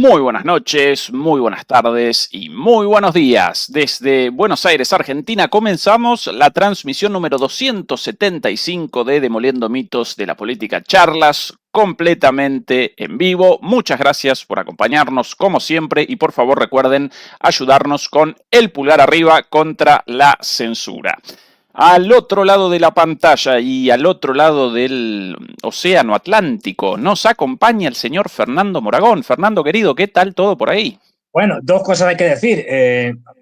Muy buenas noches, muy buenas tardes y muy buenos días. Desde Buenos Aires, Argentina, comenzamos la transmisión número 275 de Demoliendo Mitos de la Política Charlas, completamente en vivo. Muchas gracias por acompañarnos como siempre y por favor recuerden ayudarnos con el pulgar arriba contra la censura. Al otro lado de la pantalla y al otro lado del océano Atlántico nos acompaña el señor Fernando Moragón. Fernando, querido, ¿qué tal todo por ahí? Bueno, dos cosas hay que decir.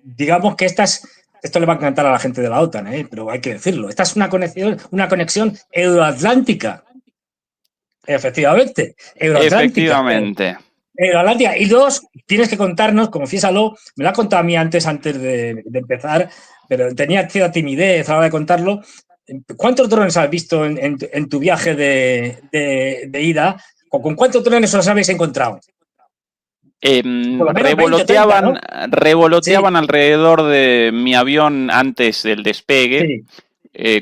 Digamos que esto le va a encantar a la gente de la OTAN, pero hay que decirlo. Esta es una conexión euroatlántica. Efectivamente, euroatlántica. Efectivamente. Euroatlántica. Y dos, tienes que contarnos, confiésalo, me lo ha contado a mí antes de empezar, pero tenía cierta timidez a la hora de contarlo. ¿Cuántos drones has visto en tu viaje de ida? ¿Con cuántos drones os habéis encontrado? Revoloteaban, 20, 30, ¿no? revoloteaban alrededor de mi avión antes del despegue. Sí.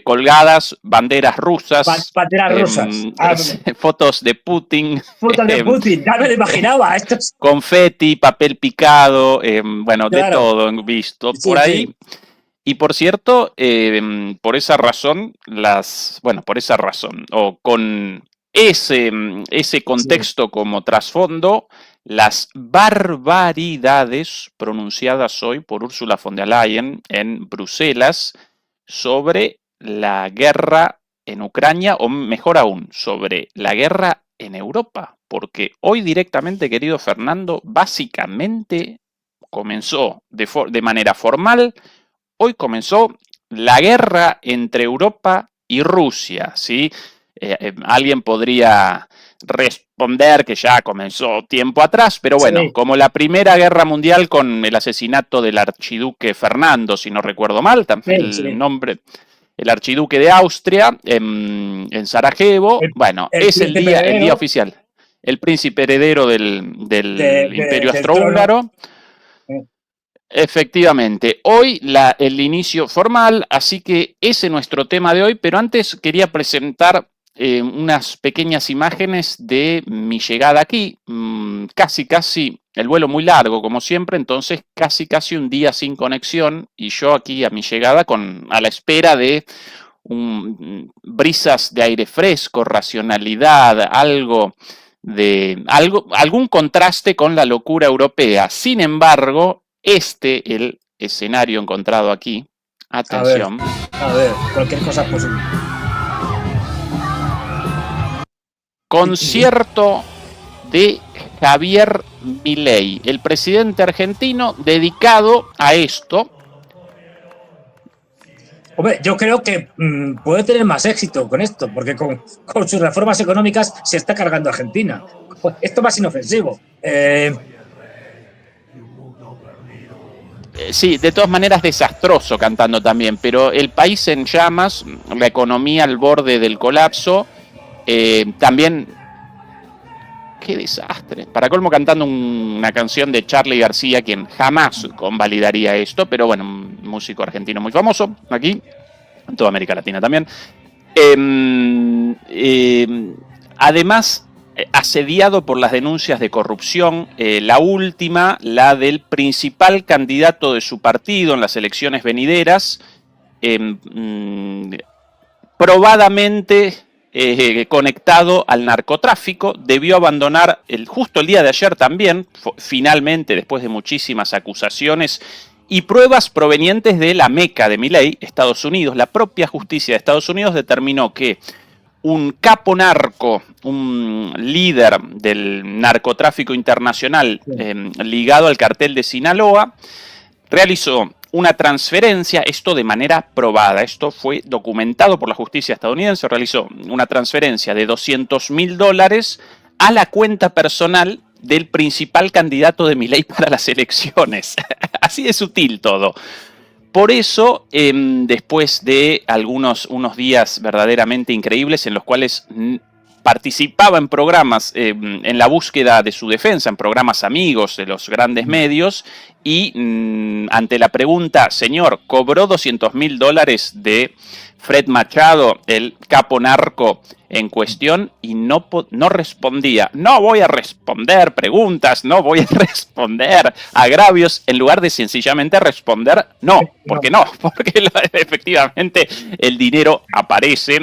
Colgadas banderas rusas, Banderas rusas. fotos de Putin, Fotos de Putin, ya me lo imaginaba. Confeti, papel picado, bueno, claro, de todo he visto por ahí. Sí. Y por cierto, por esa razón, o con ese contexto como trasfondo, las barbaridades pronunciadas hoy por Ursula von der Leyen en Bruselas sobre la guerra en Ucrania, o mejor aún, sobre la guerra en Europa. Porque hoy directamente, querido Fernando, básicamente comenzó de manera formal. Hoy comenzó la guerra entre Europa y Rusia, ¿sí? Alguien podría responder que ya comenzó tiempo atrás, pero bueno, sí, como la Primera Guerra Mundial con el asesinato del archiduque Fernando, si no recuerdo mal, también sí, el nombre, el archiduque de Austria en Sarajevo, bueno, es el día oficial. El príncipe heredero del Imperio Austrohúngaro. Efectivamente, hoy el inicio formal, así que ese es nuestro tema de hoy, pero antes quería presentar unas pequeñas imágenes de mi llegada aquí, casi el vuelo muy largo como siempre, entonces casi un día sin conexión y yo aquí a mi llegada a la espera de brisas de aire fresco, racionalidad, algún contraste con la locura europea. Sin embargo, el escenario encontrado aquí, atención. A ver, cualquier cosa posible. Concierto de Javier Milei, el presidente argentino dedicado a esto. Hombre, yo creo que puede tener más éxito con esto, porque con sus reformas económicas se está cargando a Argentina. Esto más inofensivo. Sí, de todas maneras desastroso cantando también, pero el país en llamas, la economía al borde del colapso, también, qué desastre. Para colmo cantando una canción de Charly García, quien jamás convalidaría esto, pero bueno, un músico argentino muy famoso aquí, en toda América Latina también. Además, asediado por las denuncias de corrupción, la última, la del principal candidato de su partido en las elecciones venideras, probadamente conectado al narcotráfico, debió abandonar justo el día de ayer también, finalmente, después de muchísimas acusaciones y pruebas provenientes de la Meca de Milei, Estados Unidos. La propia justicia de Estados Unidos determinó que un capo narco, un líder del narcotráfico internacional ligado al cartel de Sinaloa, realizó una transferencia, esto de manera probada, esto fue documentado por la justicia estadounidense, realizó una transferencia de $200.000 a la cuenta personal del principal candidato de Milei para las elecciones. Así de sutil todo. Por eso, después de unos días verdaderamente increíbles en los cuales participaba en programas en la búsqueda de su defensa, en programas amigos de los grandes medios, y ante la pregunta, señor, ¿cobró $200.000 de Fred Machado, el capo narco en cuestión, y no respondía. No voy a responder preguntas, no voy a responder agravios, en lugar de sencillamente responder no. ¿Por qué no? Porque efectivamente el dinero apareció,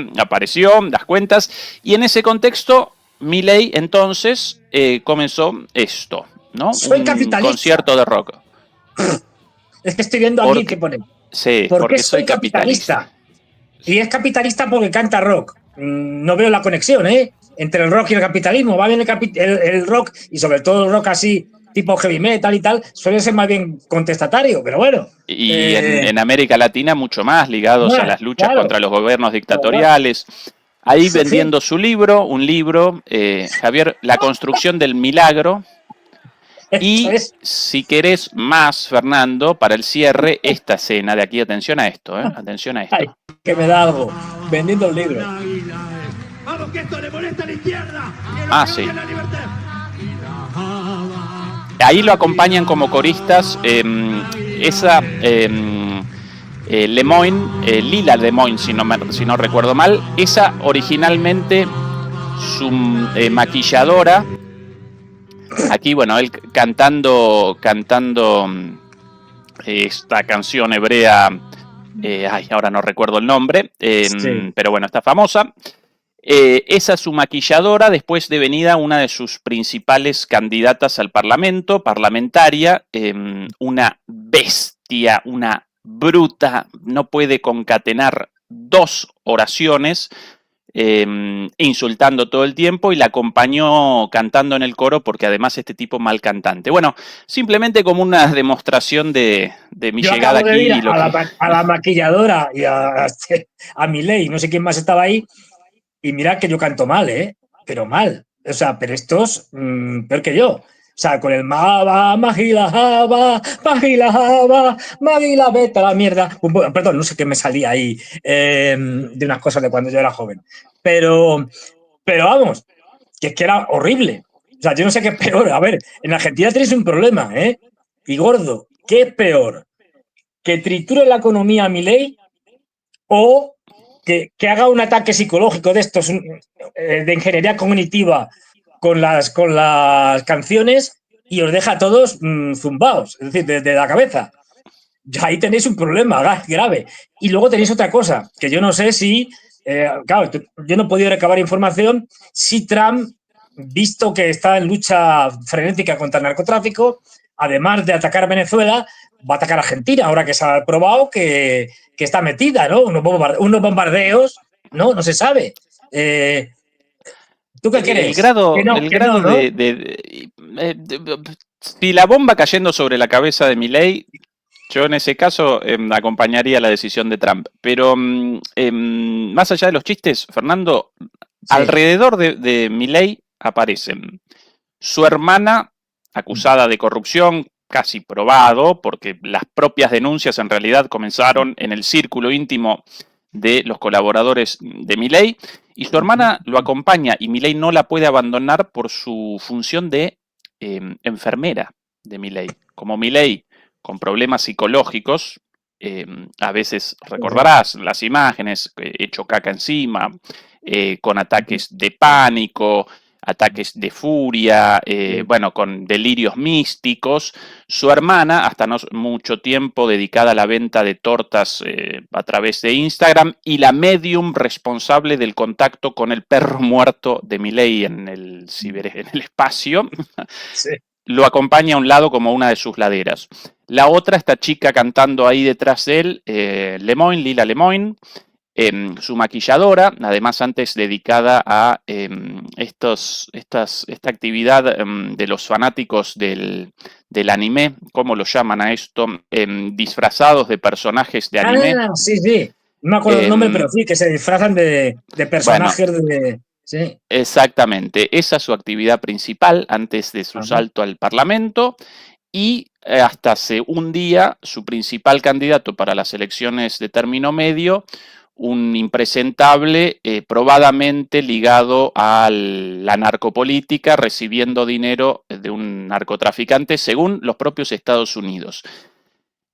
las cuentas, y en ese contexto Milei entonces comenzó esto, ¿no? Soy Un capitalista. concierto de rock. Es que estoy viendo aquí que pone. Sí, porque soy capitalista. Y es capitalista porque canta rock. No veo la conexión, ¿eh? Entre el rock y el capitalismo. Va bien el rock, y sobre todo el rock así, tipo heavy metal y tal, suele ser más bien contestatario, pero bueno. Y en América Latina mucho más, ligados a las luchas contra los gobiernos dictatoriales. Ahí vendiendo su libro, un libro, Javier, La construcción del milagro. Y si querés más, Fernando, para el cierre, esta escena de aquí, atención a esto, atención a esto. Ay, que me da algo, vendiendo el libro. Vamos, que esto le molesta a la izquierda. Sí. Ahí lo acompañan como coristas Lemoyne, Lila Lemoyne, si no recuerdo mal. Esa originalmente su maquilladora. Aquí, bueno, él cantando esta canción hebrea, ahora no recuerdo el nombre, sí, pero bueno, está famosa. Esa es su maquilladora, después devenida una de sus principales candidatas al Parlamento, parlamentaria, una bestia, una bruta, no puede concatenar 2 oraciones, insultando todo el tiempo, y la acompañó cantando en el coro, porque además este tipo mal cantante. Bueno, simplemente como una demostración de mi llegada aquí. A la maquilladora y a Milei, no sé quién más estaba ahí, y mirad que yo canto mal, pero mal. O sea, pero estos, peor que yo. O sea, con el magila, vete a la mierda. Perdón, no sé qué me salía ahí de unas cosas de cuando yo era joven. Pero vamos, que es que era horrible. O sea, yo no sé qué es peor. A ver, en Argentina tenéis un problema, y gordo. ¿Qué es peor? ¿Que triture la economía a Milei o que haga un ataque psicológico de estos de ingeniería cognitiva con las canciones y os deja a todos zumbaos, es decir, desde la cabeza? Ahí tenéis un problema grave. Y luego tenéis otra cosa, que yo no sé si, claro, yo no he podido recabar información, si Trump, visto que está en lucha frenética contra el narcotráfico, además de atacar a Venezuela, va a atacar a Argentina, ahora que se ha probado que está metida, ¿no? Unos bombardeos, ¿no? No se sabe. ¿Tú qué crees? Si la bomba cayendo sobre la cabeza de Milei, yo en ese caso acompañaría la decisión de Trump. Pero más allá de los chistes, Fernando, alrededor de Milei aparecen su hermana, acusada de corrupción, casi probado, porque las propias denuncias en realidad comenzaron en el círculo íntimo de los colaboradores de Milei, y su hermana lo acompaña, y Milei no la puede abandonar por su función de enfermera de Milei. Como Milei, con problemas psicológicos, a veces recordarás las imágenes, hecho caca encima, con ataques de pánico, ataques de furia, bueno, con delirios místicos. Su hermana, hasta no mucho tiempo dedicada a la venta de tortas a través de Instagram, y la medium responsable del contacto con el perro muerto de Milei en el espacio, sí, lo acompaña a un lado como una de sus laderas. La otra, esta chica cantando ahí detrás de él, Lemoyne, Lila Lemoyne, su maquilladora, además antes dedicada a esta actividad de los fanáticos del anime, ¿cómo lo llaman a esto? Disfrazados de personajes de anime. Sí. No me acuerdo el nombre, pero sí, que se disfrazan de personajes, bueno, sí. Exactamente, esa es su actividad principal antes de su salto al Parlamento, y hasta hace un día su principal candidato para las elecciones de término medio, un impresentable probadamente ligado a la narcopolítica, recibiendo dinero de un narcotraficante, según los propios Estados Unidos.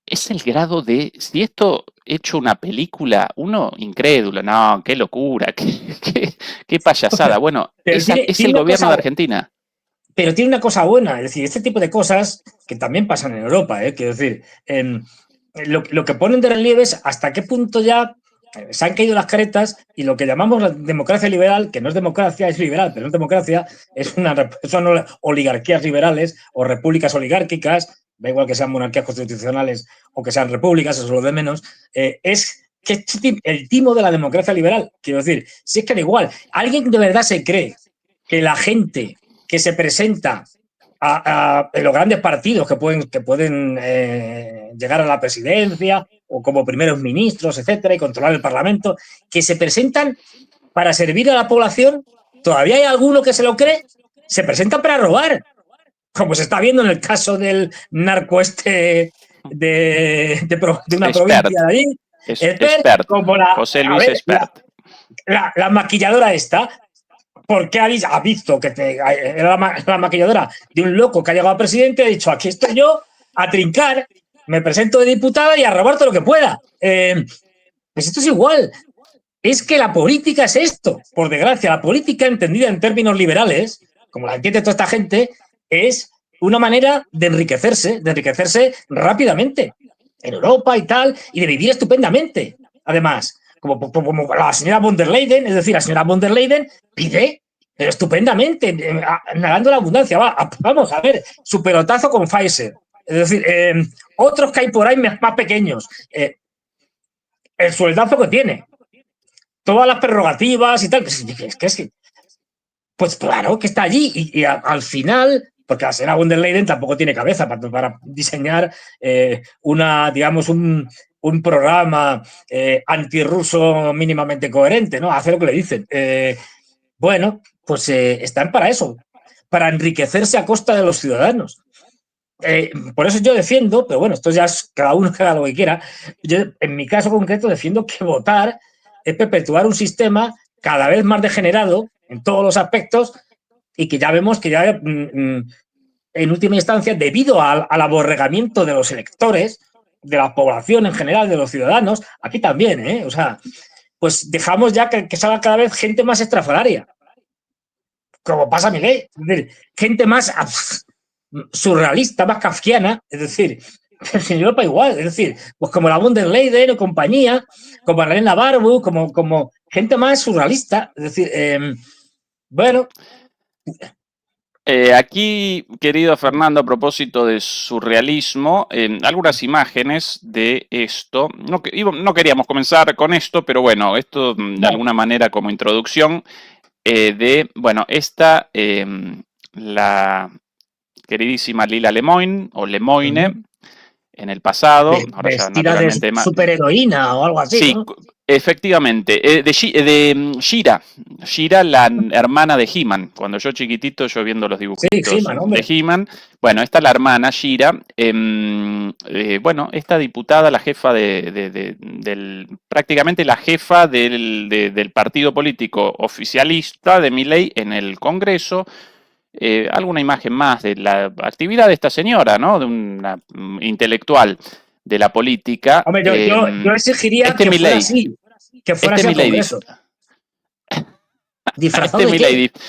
Es el grado de, si esto hecho una película, uno incrédulo, no, qué locura, qué payasada. Bueno, Pero es tiene el una gobierno de cosa, Argentina. pero tiene una cosa buena, es decir, este tipo de cosas que también pasan en Europa, quiero decir, lo que ponen de relieve es hasta qué punto ya se han caído las caretas y lo que llamamos la democracia liberal, que no es democracia, es liberal, pero no es democracia, son oligarquías liberales o repúblicas oligárquicas, da igual que sean monarquías constitucionales o que sean repúblicas, eso es lo de menos, es que el timo de la democracia liberal, quiero decir, si es que da igual, alguien de verdad se cree que la gente que se presenta en los grandes partidos que pueden llegar a la presidencia o como primeros ministros, etcétera, y controlar el Parlamento, que se presentan para servir a la población, todavía hay alguno que se lo cree, se presentan para robar, como se está viendo en el caso del narco de una Expert, provincia de allí, expert, como José a Luis ver, Expert. la maquilladora esta, ¿por qué ha visto que era la maquilladora de un loco que ha llegado a presidente y ha dicho, aquí estoy yo a trincar, me presento de diputada y a robar todo lo que pueda? Pues esto es igual. Es que la política es esto. Por desgracia, la política entendida en términos liberales, como la entiende toda esta gente, es una manera de enriquecerse rápidamente en Europa y tal, y de vivir estupendamente. Además, como la señora von der Leyen, es decir, la señora von der Leyen vive estupendamente, nadando la abundancia. Vamos a ver, su pelotazo con Pfizer. Es decir, otros que hay por ahí más pequeños. El sueldazo que tiene, todas las prerrogativas y tal. Pues claro que está allí y al final, porque la señora von der Leyen tampoco tiene cabeza para diseñar digamos, un programa antirruso mínimamente coherente, ¿no? Hace lo que le dicen. Bueno, pues están para eso, para enriquecerse a costa de los ciudadanos. Por eso yo defiendo, pero bueno, esto ya es cada uno que haga lo que quiera. Yo, en mi caso concreto, defiendo que votar es perpetuar un sistema cada vez más degenerado en todos los aspectos y que ya vemos que ya, en última instancia, debido al aborregamiento de los electores, de la población en general, de los ciudadanos, aquí también, o sea, pues dejamos ya que salga cada vez gente más estrafalaria, como pasa a mi ley, es decir, gente más surrealista, más kafkiana, es decir, en Europa igual, es decir, pues como la von der Leyen o compañía, como Elena Barbu, como gente más surrealista, es decir, bueno. Aquí, querido Fernando, a propósito de surrealismo, algunas imágenes de esto. No queríamos comenzar con esto, pero bueno, esto de alguna manera como introducción bueno, esta, la queridísima Lila Lemoine, o Lemoine, en el pasado, ahora ya Vestida naturalmente de superheroína o algo así, sí, ¿no? efectivamente, de She-Ra, She-Ra, la hermana de He-Man. Cuando yo chiquitito, yo viendo los dibujitos Sí, He-Man, de He-Man, bueno, esta es la hermana She-Ra, bueno, esta diputada, la jefa prácticamente la jefa del partido político oficialista de Milei en el Congreso. Alguna imagen más de la actividad de esta señora, ¿no? De una intelectual de la política. Hombre, yo exigiría que fuera así, al Congreso. ¿Disfrazado de Milei qué?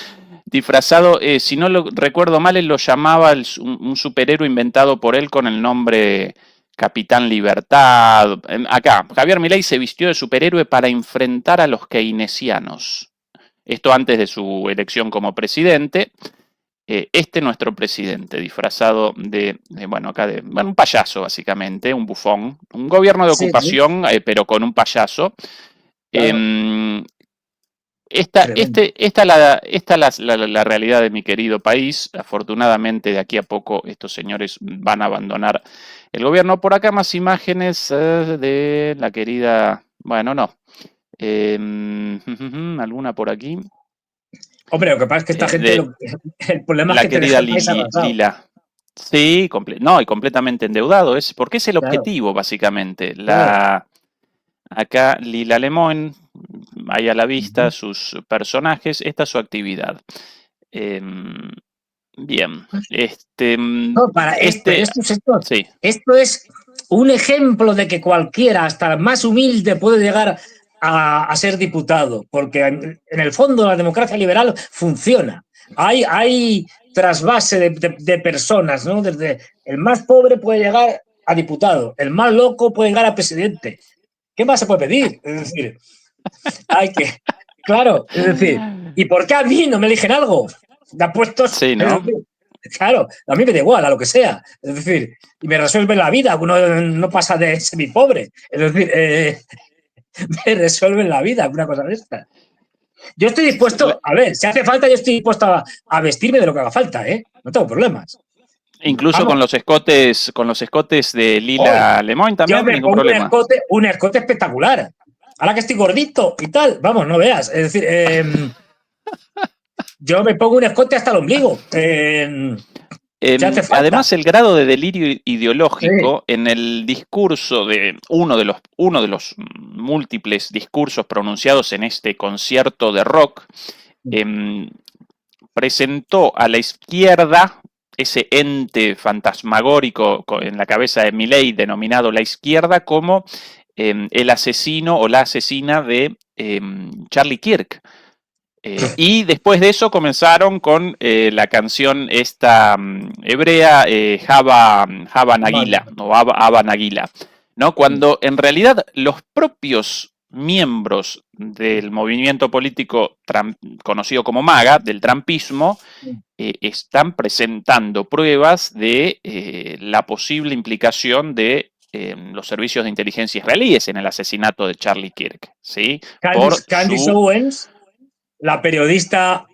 disfrazado, si no lo recuerdo mal, él lo llamaba un superhéroe inventado por él con el nombre Capitán Libertad. Acá, Javier Milei se vistió de superhéroe para enfrentar a los keynesianos. Esto antes de su elección como presidente. Nuestro presidente, disfrazado bueno, un payaso básicamente, un bufón, un gobierno de ocupación, pero con un payaso. Claro. Esta es la realidad de mi querido país. Afortunadamente, de aquí a poco estos señores van a abandonar el gobierno. Por acá más imágenes de la querida, bueno, no. ¿Alguna por aquí? Hombre, lo que pasa es que esta gente, el problema es que te deja el país avanzado. Lila. Sí, y completamente endeudado, porque es el objetivo, básicamente. Acá Lila Lemoine, ahí a la vista sus personajes, esta es su actividad. Bien. No, esto sí. es un ejemplo de que cualquiera, hasta el más humilde, puede llegar a ser diputado, porque en el fondo la democracia liberal funciona. Hay trasvase de personas, ¿no? Desde el más pobre puede llegar a diputado, el más loco puede llegar a presidente. ¿Qué más se puede pedir? Es decir, hay que... Claro, es decir, ¿y por qué a mí no me eligen algo? De apuestos... Sí, ¿no? Claro, a mí me da igual, a lo que sea. Es decir, y me resuelve la vida, uno no pasa de semipobre. Es decir, me resuelven la vida, una cosa de esta. Yo estoy dispuesto, a ver, si hace falta, yo estoy dispuesto a vestirme de lo que haga falta, ¿eh? No tengo problemas. Incluso Vamos. con los escotes de Lila Lemoyne también, Yo me ningún pongo problema. un escote espectacular. Ahora que estoy gordito y tal, vamos, no veas. Es decir, yo me pongo un escote hasta el ombligo. Además, el grado de delirio ideológico en el discurso de uno de los múltiples discursos pronunciados en este concierto de rock, presentó a la izquierda, ese ente fantasmagórico en la cabeza de Milei denominado la izquierda, como el asesino o la asesina de Charlie Kirk. Y después de eso comenzaron con la canción esta hebrea, Hava Nagila, o Hava Nagila, ¿no? Cuando en realidad los propios miembros del movimiento político conocido como MAGA, del trumpismo, están presentando pruebas de la posible implicación de los servicios de inteligencia israelíes en el asesinato de Charlie Kirk, ¿sí? Candice Owens, la periodista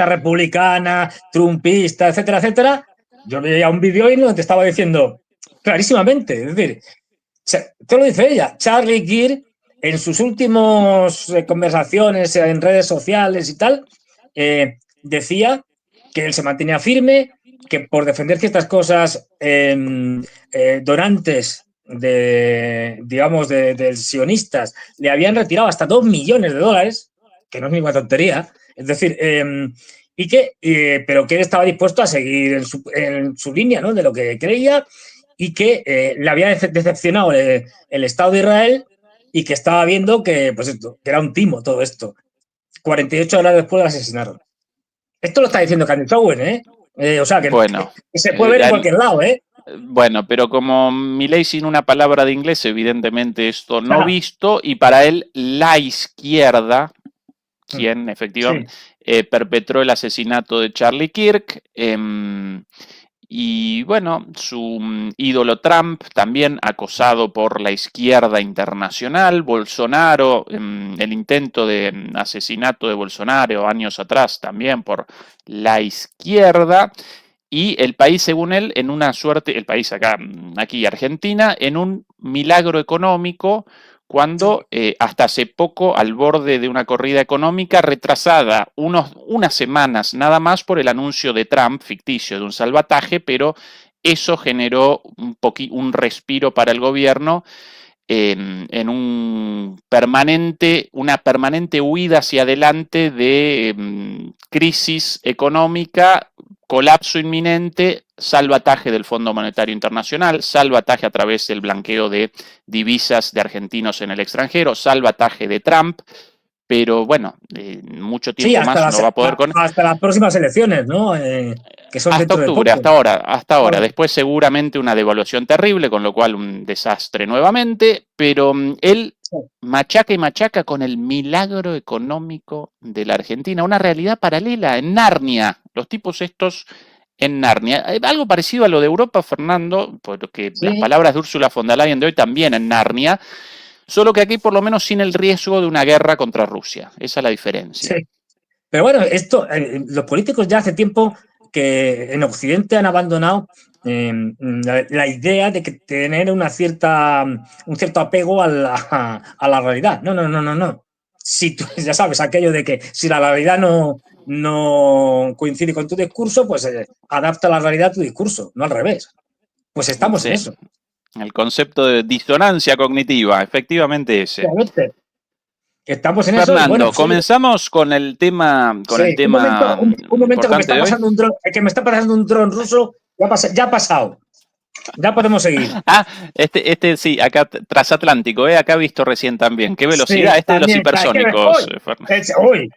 republicana, trumpista, etcétera, etcétera, yo veía un vídeo y donde te estaba diciendo clarísimamente, es decir, te lo dice ella, Charlie Kirk, en sus últimas conversaciones en redes sociales y tal, decía que él se mantenía firme, que por defender ciertas cosas donantes de sionistas le habían retirado hasta $2 millones, que no es ninguna tontería, es decir, pero que él estaba dispuesto a seguir en su línea, ¿no? De lo que creía, y que le había decepcionado el Estado de Israel y que estaba viendo que, pues esto, que era un timo todo esto. 48 horas después lo asesinaron. Esto lo está diciendo Candice Owens, o sea, que se puede ver en cualquier lado, ¿eh? Bueno, pero como Milei sin una palabra de inglés, evidentemente esto no visto, y para él la izquierda, quien efectivamente perpetró el asesinato de Charlie Kirk, y bueno, su ídolo Trump también acosado por la izquierda internacional, Bolsonaro, el intento de asesinato de Bolsonaro años atrás también por la izquierda, y el país, según él, en una suerte, el país aquí Argentina, en un milagro económico, cuando hasta hace poco, al borde de una corrida económica retrasada unas semanas nada más por el anuncio de Trump, ficticio, de un salvataje, pero eso generó un respiro para el gobierno en una permanente huida hacia adelante de crisis económica, colapso inminente, salvataje del Fondo Monetario Internacional, salvataje a través del blanqueo de divisas de argentinos en el extranjero, salvataje de Trump, pero bueno, mucho tiempo más no va a poder con... Hasta las próximas elecciones, ¿no? Que son hasta octubre, hasta ahora. Claro. Después seguramente una devaluación terrible, con lo cual un desastre nuevamente, pero él machaca y machaca con el milagro económico de la Argentina, una realidad paralela en Narnia, los tipos estos en Narnia, algo parecido a lo de Europa, Fernando, porque las palabras de Ursula von der Leyen de hoy también en Narnia, solo que aquí por lo menos sin el riesgo de una guerra contra Rusia, esa es la diferencia. Sí. Pero bueno, los políticos ya hace tiempo que en Occidente han abandonado la idea de que tener un cierto apego a la realidad. No. Si tú, ya sabes, aquello de que si la realidad no coincide con tu discurso, pues adapta la realidad a tu discurso, no al revés. Pues estamos en eso. El concepto de disonancia cognitiva, efectivamente ese. Realmente. Estamos en Fernando, eso. Bueno, comenzamos con el tema. Un momento que me está pasando un dron ruso. Ya ha pasado. Ya podemos seguir. Ah, este sí, acá transatlántico, acá he visto recién también. ¿Qué velocidad? Sí, Este de los también. hipersónicos, ¡Uy! Fernando. ¡Uy!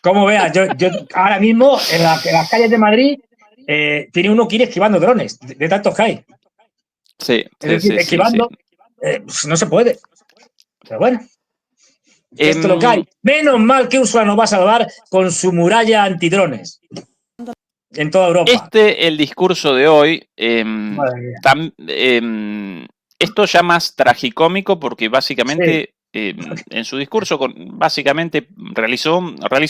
Como veas, yo ahora mismo en las calles de Madrid tiene uno que ir esquivando drones, de tantos que hay. Sí, Es sí, decir, sí, sí, sí. esquivando, pues no se puede. Pero bueno, esto es lo que Em, hay. Menos mal que Ursula nos va a salvar con su muralla antidrones en toda Europa. el discurso de hoy, Madre mía. esto ya más tragicómico porque Sí. básicamente en su discurso básicamente realizó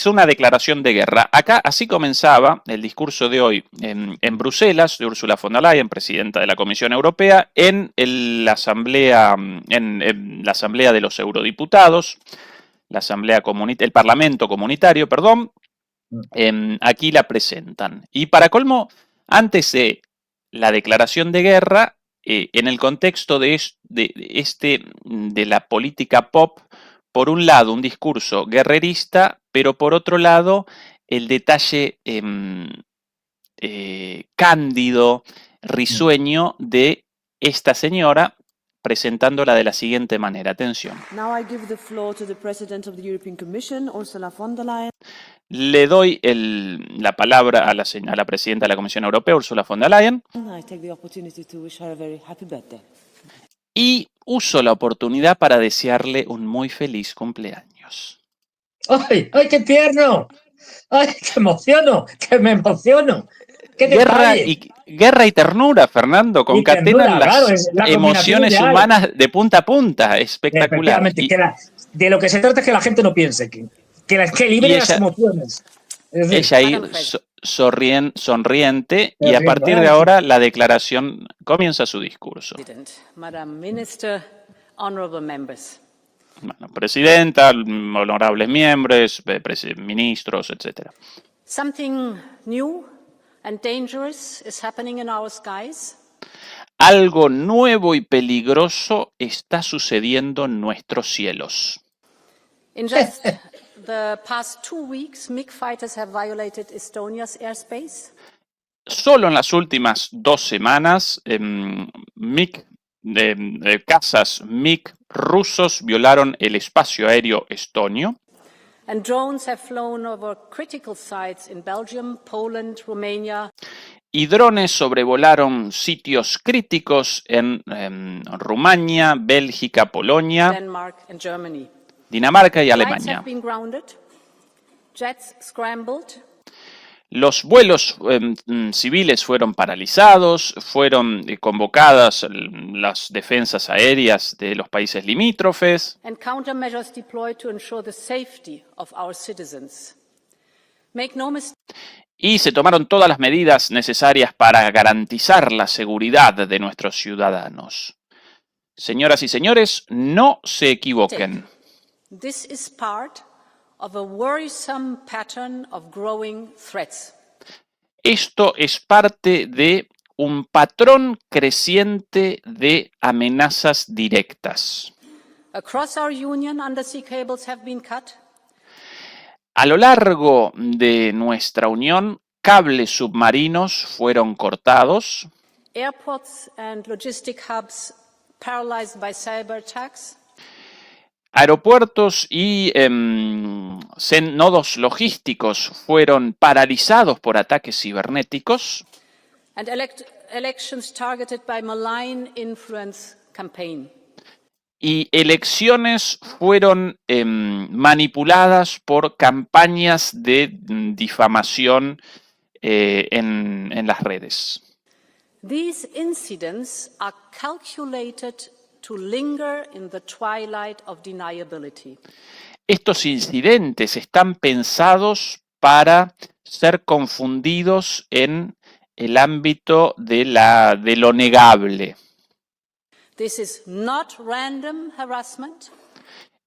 una declaración de guerra. Acá así comenzaba el discurso de hoy en Bruselas de Ursula von der Leyen, presidenta de la Comisión Europea, en la asamblea de los eurodiputados, el Parlamento Comunitario, perdón. Aquí la presentan. Y para colmo, antes de la declaración de guerra, en el contexto de la política pop, por un lado un discurso guerrerista, pero por otro lado el detalle cándido, risueño de esta señora presentándola de la siguiente manera. Atención. Now I give the floor to the President of the European Commission, Ursula von der Leyen. Le doy la palabra a la presidenta de la Comisión Europea, Ursula von der Leyen, I take the opportunity to wish her a very happy birthday. y uso la oportunidad para desearle un muy feliz cumpleaños. ¡Ay, ay, qué tierno! ¡Ay, qué emociono! ¡Que me emociono! ¡Qué detalle! Guerra y ternura, Fernando, concatenan ternura, las claro, es la combinación emociones ideal. humanas de punta a punta, espectacular. Efectivamente, de lo que se trata es que la gente no piense, que libere las emociones. Es decir, ella ahí sonriente, y a partir de ay, ahora la declaración comienza su discurso. Madam Minister, honorable members. Bueno, presidenta, honorables miembros, ministros, etc. Something new and dangerous is happening in our skies. Algo nuevo y peligroso está sucediendo en nuestros cielos. In just the past 2 weeks, MiG fighters have violated Estonia's airspace. Solo en las últimas 2 semanas, cazas MiG rusos violaron el espacio aéreo estonio. And drones have flown over critical sites in Belgium, Poland, Romania. Y drones sobrevolaron sitios críticos en Rumania, Bélgica, Polonia, Denmark and Germany. Dinamarca y Flights Alemania. have been grounded, jets scrambled. Los vuelos civiles fueron paralizados, fueron convocadas las defensas aéreas de los países limítrofes. And countermeasures deployed to ensure the safety of our citizens. Make no mistake. Y se tomaron todas las medidas necesarias para garantizar la seguridad de nuestros ciudadanos. Señoras y señores, no se equivoquen. This is part of a worrisome pattern of growing threats. Esto es parte de un patrón creciente de amenazas directas. Across our union, undersea cables have been cut. A lo largo de nuestra unión, cables submarinos fueron cortados. Airports and logistic hubs paralyzed by cyber attacks. Aeropuertos y nodos logísticos fueron paralizados por ataques cibernéticos. And elections targeted by malign influence campaign. Y elecciones fueron manipuladas por campañas de difamación en las redes. These incidents are calculated to linger in the twilight of deniability. Estos incidentes están pensados para ser confundidos en el ámbito de lo negable. This is not random harassment.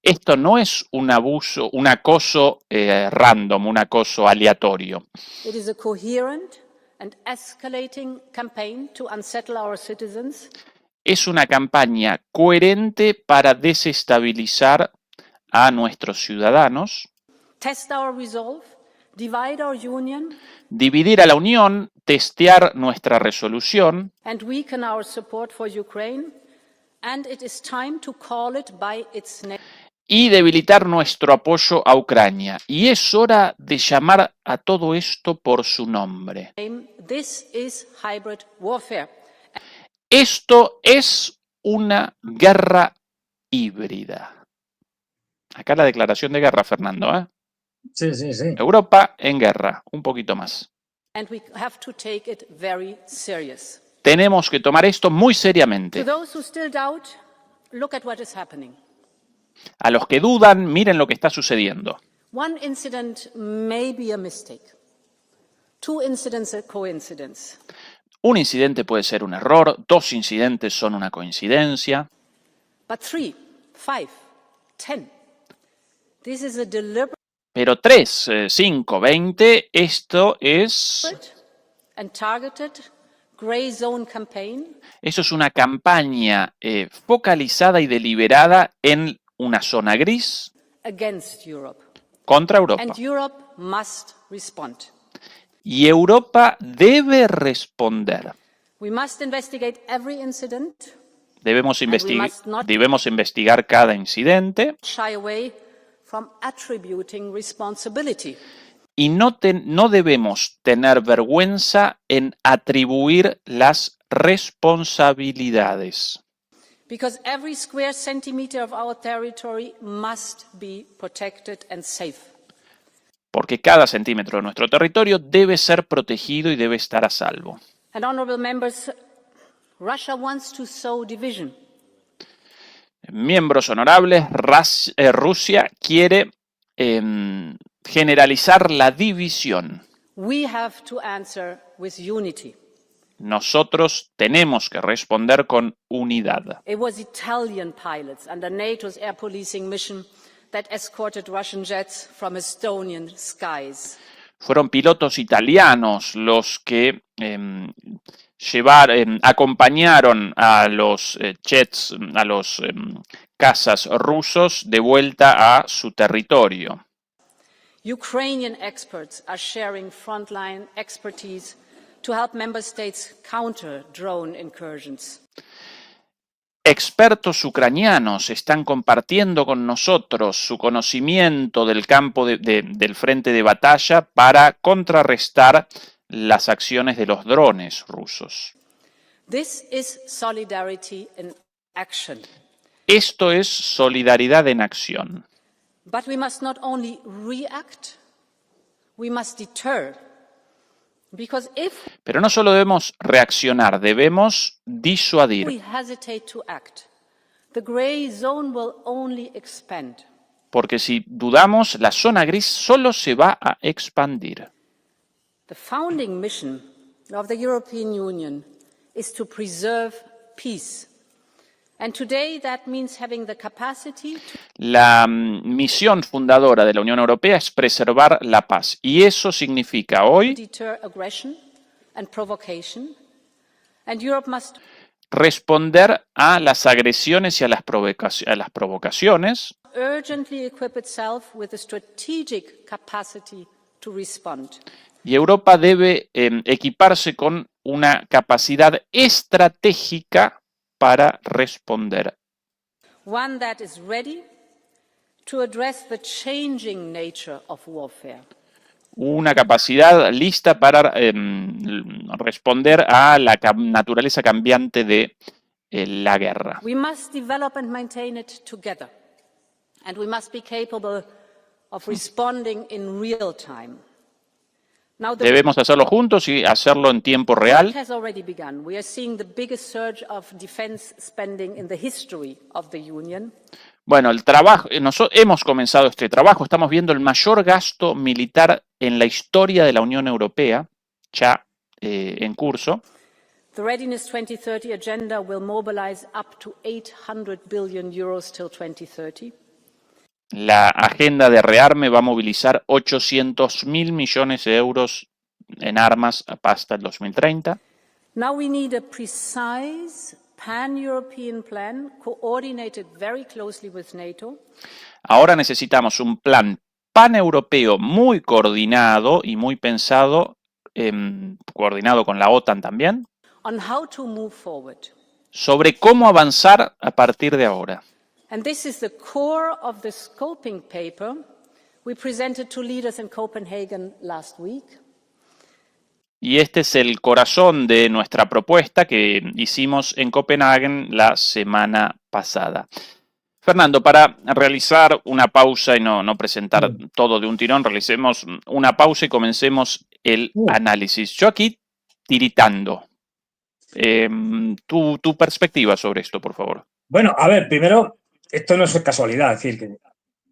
Esto no es un abuso, un acoso random, un acoso aleatorio. It is a coherent and escalating campaign to unsettle our citizens. Es una campaña coherente para desestabilizar a nuestros ciudadanos, Test our resolve, divide our union, dividir a la Unión, testear nuestra resolución and weaken our support for Ukraine, and it is time to call it by its name. y debilitar nuestro apoyo a Ucrania. Y es hora de llamar a todo esto por su nombre. This is hybrid warfare. Esto es una guerra híbrida. Acá la declaración de guerra, Fernando, ¿eh? Sí, sí, sí. Europa en guerra, un poquito más. And we have to take it very serious. Tenemos que tomar esto muy To seriamente. those who still doubt, look at what is happening. A los que dudan, miren lo que está sucediendo. One incident may be a mistake. Two incidents a coincidence. Un incidente puede ser un error, 2 incidentes son una coincidencia, But 3, 5, 10. This is a deliberate pero 3, 5, 20, esto es... and targeted gray zone campaign Eso es una campaña focalizada y deliberada en una zona gris against Europe. contra Europa. And Europe must respond. Y Europa debe responder. We must investigate every incident, Debemos must not- investigar cada incidente shy away from attributing responsibility. y no debemos tener vergüenza en atribuir las responsabilidades. Because every square centimeter of our territory must be protected and safe. Porque cada centímetro de nuestro territorio debe ser protegido y debe estar a salvo. And honorable members, Russia wants to sow division. Miembros honorables, Rusia quiere generalizar la división. We have to answer with unity. Nosotros tenemos que responder con unidad. It was Italian pilots under NATO's air policing mission that escorted Russian jets from Estonian skies. Fueron pilotos italianos los que acompañaron a los jets, a los cazas rusos de vuelta a su territorio. Ukrainian experts are sharing frontline expertise to help member states counter drone incursions. Expertos ucranianos están compartiendo con nosotros su conocimiento del campo del frente de batalla para contrarrestar las acciones de los drones rusos. This is solidarity in action. Esto es solidaridad en acción. But we must not only react, we must deter. Because if Pero no solo debemos reaccionar, debemos we disuadir. hesitate to act, the gray zone will only expand. Porque si dudamos, la zona gris solo se va a expandir. The founding mission of the European Union is to preserve peace. And today that means having the capacity to La misión fundadora de la Unión Europea es preservar la paz. Y eso significa hoy deter aggression and provocation. And Europe must responder a las agresiones y a las provocaciones urgently equip itself with the strategic capacity to respond. y Europa debe equiparse con una capacidad estratégica para responder. One that is ready to address the changing nature of warfare. Una capacidad lista para responder a la naturaleza cambiante de la guerra. We must develop and maintain it together. And we must be capable of responding in real time. Now, the Debemos hacerlo juntos y hacerlo en tiempo work real. has already begun. We are seeing the biggest surge of defense spending in the history of the Union. Bueno, hemos comenzado este trabajo, estamos viendo el mayor gasto militar en la historia de la Unión Europea, ya en curso. The Readiness 2030 agenda will mobilize up to 800 billion euros till 2030. La agenda de rearme va a movilizar 800.000 millones de euros en armas hasta el 2030. Now we need a precise pan-European plan coordinated very closely with NATO. Ahora necesitamos un plan paneuropeo muy coordinado y muy pensado coordinado con la OTAN también, on how to move forward. sobre cómo avanzar a partir de ahora. And this is the core of the scoping paper we presented to leaders in Copenhagen last week. Y este es el corazón de nuestra propuesta que hicimos en Copenhague la semana pasada. Fernando, para realizar una pausa y no presentar todo de un tirón, realicemos una pausa y comencemos el análisis. Yo aquí tiritando. Tu perspectiva sobre esto, por favor. Bueno, a ver, primero, esto no es casualidad, es decir, que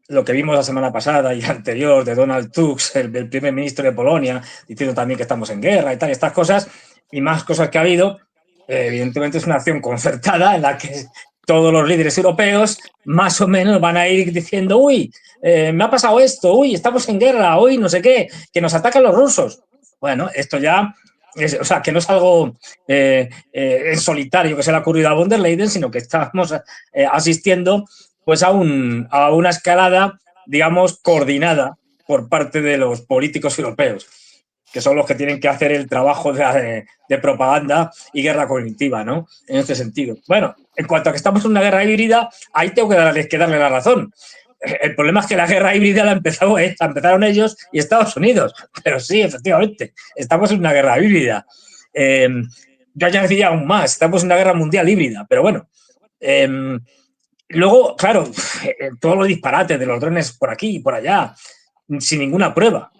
lo que vimos la semana pasada y la anterior de Donald Tusk, el primer ministro de Polonia, diciendo también que estamos en guerra y tal, estas cosas, y más cosas que ha habido, evidentemente es una acción concertada en la que todos los líderes europeos más o menos van a ir diciendo, uy, me ha pasado esto, uy, estamos en guerra, uy, no sé qué, que nos atacan los rusos. Bueno, esto ya, o sea, que no es algo en solitario que se le ha ocurrido a von der Leyen, sino que estamos asistiendo pues a una escalada, digamos, coordinada por parte de los políticos europeos, que son los que tienen que hacer el trabajo de propaganda y guerra cognitiva, ¿no? En este sentido. Bueno, en cuanto a que estamos en una guerra híbrida, ahí tengo que darle la razón. El problema es que la guerra híbrida la empezaron ellos y Estados Unidos. Pero sí, efectivamente, estamos en una guerra híbrida. Yo ya decía aún más, estamos en una guerra mundial híbrida, pero bueno. Luego, claro, todos los disparates de los drones por aquí y por allá, sin ninguna prueba.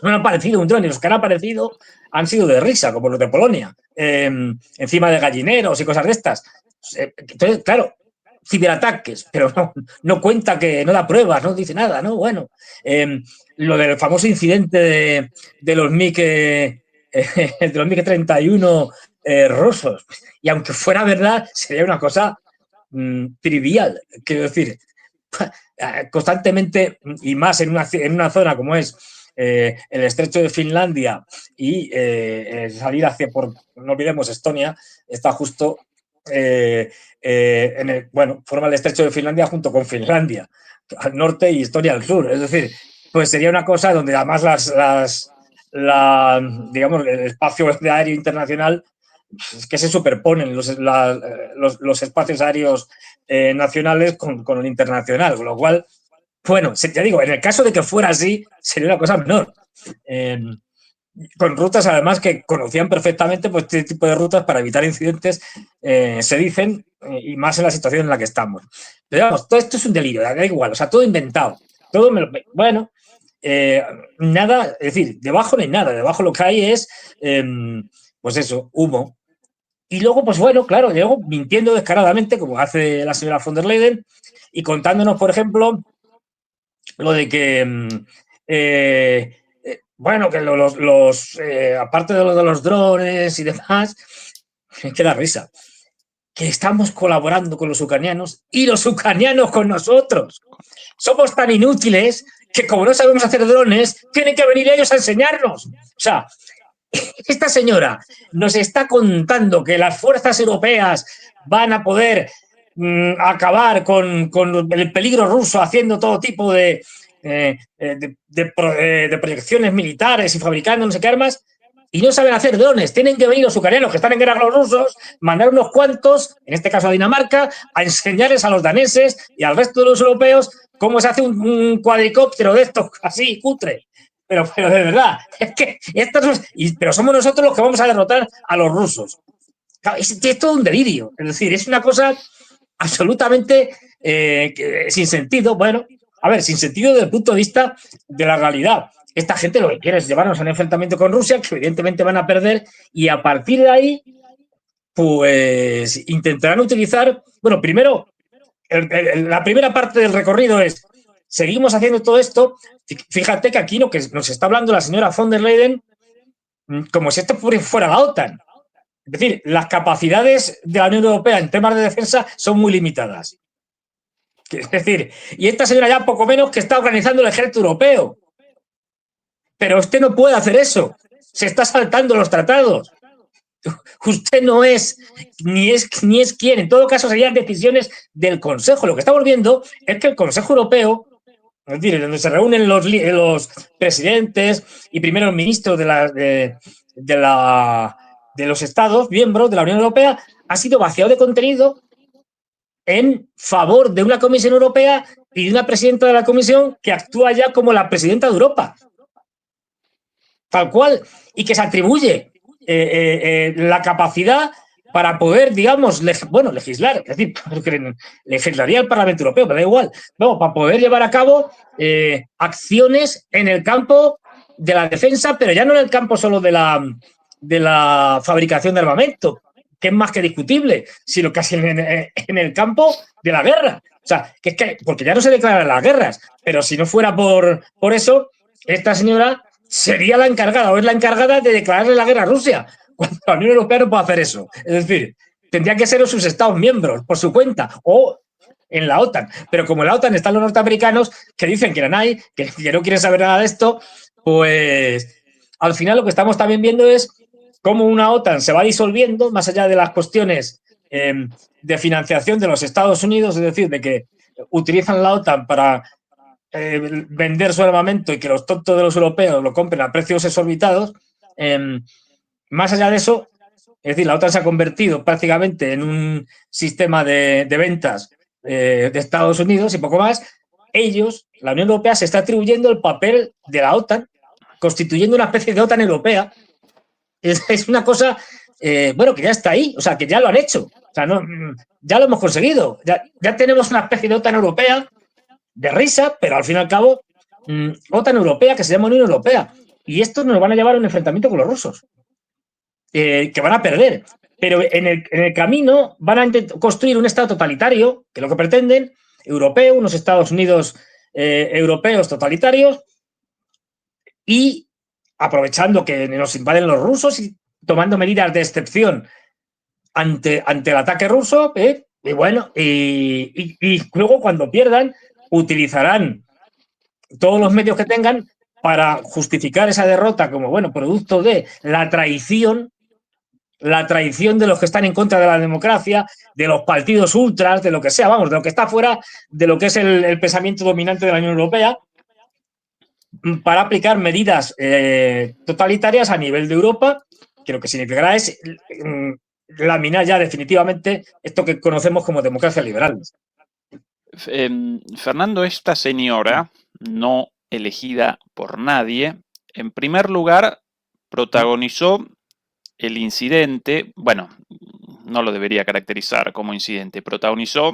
No han aparecido un dron y los que han aparecido han sido de risa, como los de Polonia, encima de gallineros y cosas de estas. Entonces, claro, ciberataques, pero no cuenta, que no da pruebas, no dice nada, ¿no? Bueno, lo del famoso incidente de los MiG-31 rusos, y aunque fuera verdad, sería una cosa trivial, quiero decir, constantemente, y más en una zona como es el estrecho de Finlandia y salir hacia, no olvidemos, Estonia está justo forma el estrecho de Finlandia junto con Finlandia al norte y Estonia al sur, es decir, pues sería una cosa donde además digamos, el espacio de aéreo internacional es que se superponen los espacios aéreos nacionales con el internacional, con lo cual, bueno, ya digo, en el caso de que fuera así, sería una cosa menor. Con rutas, además, que conocían perfectamente pues, este tipo de rutas para evitar incidentes, se dicen, y más en la situación en la que estamos. Pero vamos, todo esto es un delirio, da igual, o sea, todo inventado. Todo bueno, nada, es decir, debajo no hay nada, debajo lo que hay es, pues eso, humo. Y luego, pues bueno, claro, luego mintiendo descaradamente, como hace la señora von der Leyen, y contándonos, por ejemplo, lo de que, bueno, que aparte de lo de los drones y demás, que da risa, que estamos colaborando con los ucranianos y los ucranianos con nosotros. Somos tan inútiles que como no sabemos hacer drones, tienen que venir ellos a enseñarnos. O sea, esta señora nos está contando que las fuerzas europeas van a poder acabar con el peligro ruso haciendo todo tipo de proyecciones militares y fabricando no sé qué armas, y no saben hacer drones. Tienen que venir los ucranianos que están en guerra con los rusos, mandar unos cuantos, en este caso a Dinamarca, a enseñarles a los daneses y al resto de los europeos cómo se hace un cuadricóptero de estos así, cutre. Pero de verdad, es que pero somos nosotros los que vamos a derrotar a los rusos. Es todo un delirio. Es decir, es una cosa absolutamente sin sentido. Bueno, a ver, sin sentido desde el punto de vista de la realidad. Esta gente lo que quiere es llevarnos a un enfrentamiento con Rusia, que evidentemente van a perder, y a partir de ahí, pues intentarán utilizar, bueno, primero, la primera parte del recorrido es, seguimos haciendo todo esto. Fíjate que aquí lo que nos está hablando la señora von der Leyen, como si esto fuera la OTAN. Es decir, las capacidades de la Unión Europea en temas de defensa son muy limitadas. Es decir, y esta señora ya poco menos que está organizando el ejército europeo. Pero usted no puede hacer eso. Se está saltando los tratados. Usted no es, ni es quien. En todo caso, serían decisiones del Consejo. Lo que estamos viendo es que el Consejo Europeo Es decir, donde se reúnen los presidentes y primeros ministros de los estados miembros de la Unión Europea, ha sido vaciado de contenido en favor de una Comisión Europea y de una presidenta de la Comisión que actúa ya como la presidenta de Europa. Tal cual. Y que se atribuye la capacidad para poder, digamos, legislar, es decir, legislaría el Parlamento Europeo, pero da igual, no, para poder llevar a cabo acciones en el campo de la defensa, pero ya no en el campo solo de la fabricación de armamento, que es más que discutible, sino casi en el campo de la guerra. O sea, porque ya no se declaran las guerras, pero si no fuera por eso, esta señora sería la encargada o es la encargada de declararle la guerra a Rusia, cuando la Unión Europea no puede hacer eso. Es decir, tendría que ser sus Estados miembros por su cuenta o en la OTAN. Pero como en la OTAN están los norteamericanos que dicen que no quieren saber nada de esto, pues al final lo que estamos también viendo es cómo una OTAN se va disolviendo más allá de las cuestiones de financiación de los Estados Unidos, es decir, de que utilizan la OTAN para vender su armamento y que los tontos de los europeos lo compren a precios exorbitados. Más allá de eso, es decir, la OTAN se ha convertido prácticamente en un sistema de ventas de Estados Unidos y poco más. Ellos, la Unión Europea, se está atribuyendo el papel de la OTAN, constituyendo una especie de OTAN europea. Es una cosa, que ya está ahí, o sea, que ya lo han hecho. O sea, ya lo hemos conseguido. Ya tenemos una especie de OTAN europea de risa, pero al fin y al cabo, OTAN europea que se llama Unión Europea. Y estos nos van a llevar a un enfrentamiento con los rusos, que van a perder. Pero en el camino van a construir un Estado totalitario, que es lo que pretenden, europeo, unos Estados Unidos europeos totalitarios, y aprovechando que nos invaden los rusos y tomando medidas de excepción ante el ataque ruso, y bueno, y luego cuando pierdan, utilizarán todos los medios que tengan para justificar esa derrota como, producto de la traición de los que están en contra de la democracia, de los partidos ultras, de lo que sea, de lo que está fuera de lo que es el pensamiento dominante de la Unión Europea, para aplicar medidas totalitarias a nivel de Europa, que lo que significará es laminar ya definitivamente esto que conocemos como democracia liberal. Fernando, esta señora, no elegida por nadie, en primer lugar protagonizó el incidente, no lo debería caracterizar como incidente, protagonizó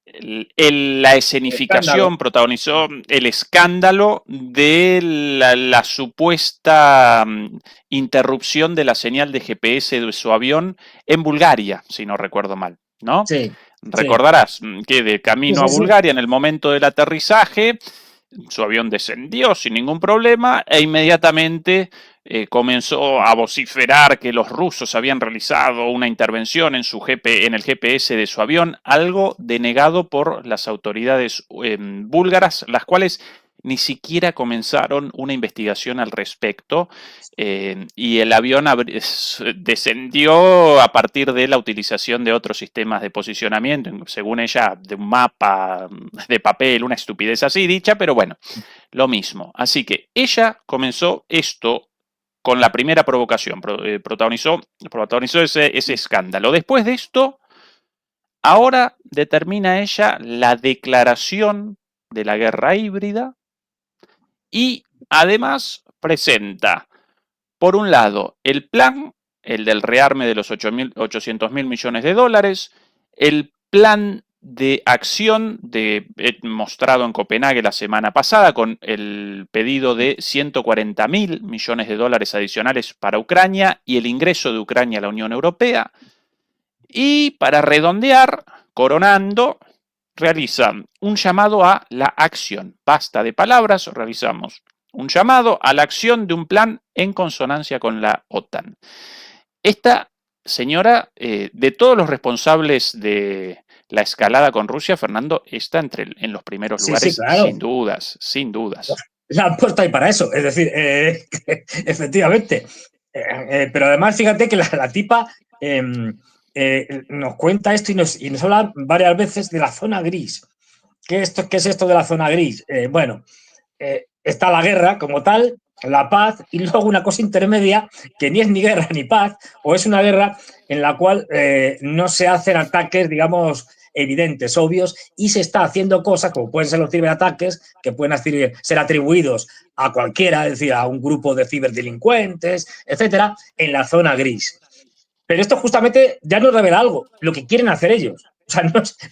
la escenificación, protagonizó el escándalo de la supuesta interrupción de la señal de GPS de su avión en Bulgaria, si no recuerdo mal, ¿no? Sí. Recordarás que de camino a Bulgaria, en el momento del aterrizaje, su avión descendió sin ningún problema e inmediatamente comenzó a vociferar que los rusos habían realizado una intervención en el GPS de su avión, algo denegado por las autoridades búlgaras, las cuales ni siquiera comenzaron una investigación al respecto, y el avión descendió a partir de la utilización de otros sistemas de posicionamiento, según ella, de un mapa de papel, una estupidez así dicha, pero bueno, lo mismo. Así que ella comenzó esto con la primera provocación, protagonizó ese escándalo. Después de esto, ahora determina ella la declaración de la guerra híbrida y además presenta, por un lado, el plan, el del rearme de los 800.000 millones de dólares, el plan de acción mostrado en Copenhague la semana pasada con el pedido de 140.000 millones de dólares adicionales para Ucrania y el ingreso de Ucrania a la Unión Europea. Y para redondear, coronando, realiza un llamado a la acción. Basta de palabras, realizamos un llamado a la acción de un plan en consonancia con la OTAN. Esta señora, de todos los responsables de la escalada con Rusia, Fernando, está en los primeros lugares, claro. sin dudas. La han puesto ahí para eso, es decir, efectivamente. Pero además, fíjate que la tipa nos cuenta esto y nos habla varias veces de la zona gris. ¿Qué es esto de la zona gris? Bueno, está la guerra como tal, la paz y luego una cosa intermedia que ni es ni guerra ni paz, o es una guerra en la cual no se hacen ataques, digamos, evidentes, obvios, y se está haciendo cosas como pueden ser los ciberataques, que pueden ser atribuidos a cualquiera, es decir, a un grupo de ciberdelincuentes, etcétera, en la zona gris. Pero esto justamente ya nos revela algo, lo que quieren hacer ellos. O sea,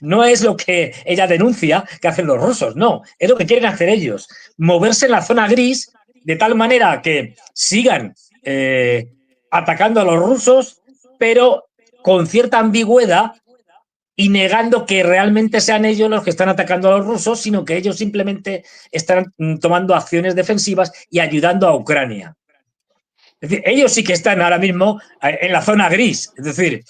no es lo que ella denuncia que hacen los rusos, no, es lo que quieren hacer ellos. Moverse en la zona gris de tal manera que sigan atacando a los rusos, pero con cierta ambigüedad y negando que realmente sean ellos los que están atacando a los rusos, sino que ellos simplemente están tomando acciones defensivas y ayudando a Ucrania. Es decir, ellos sí que están ahora mismo en la zona gris, es decir,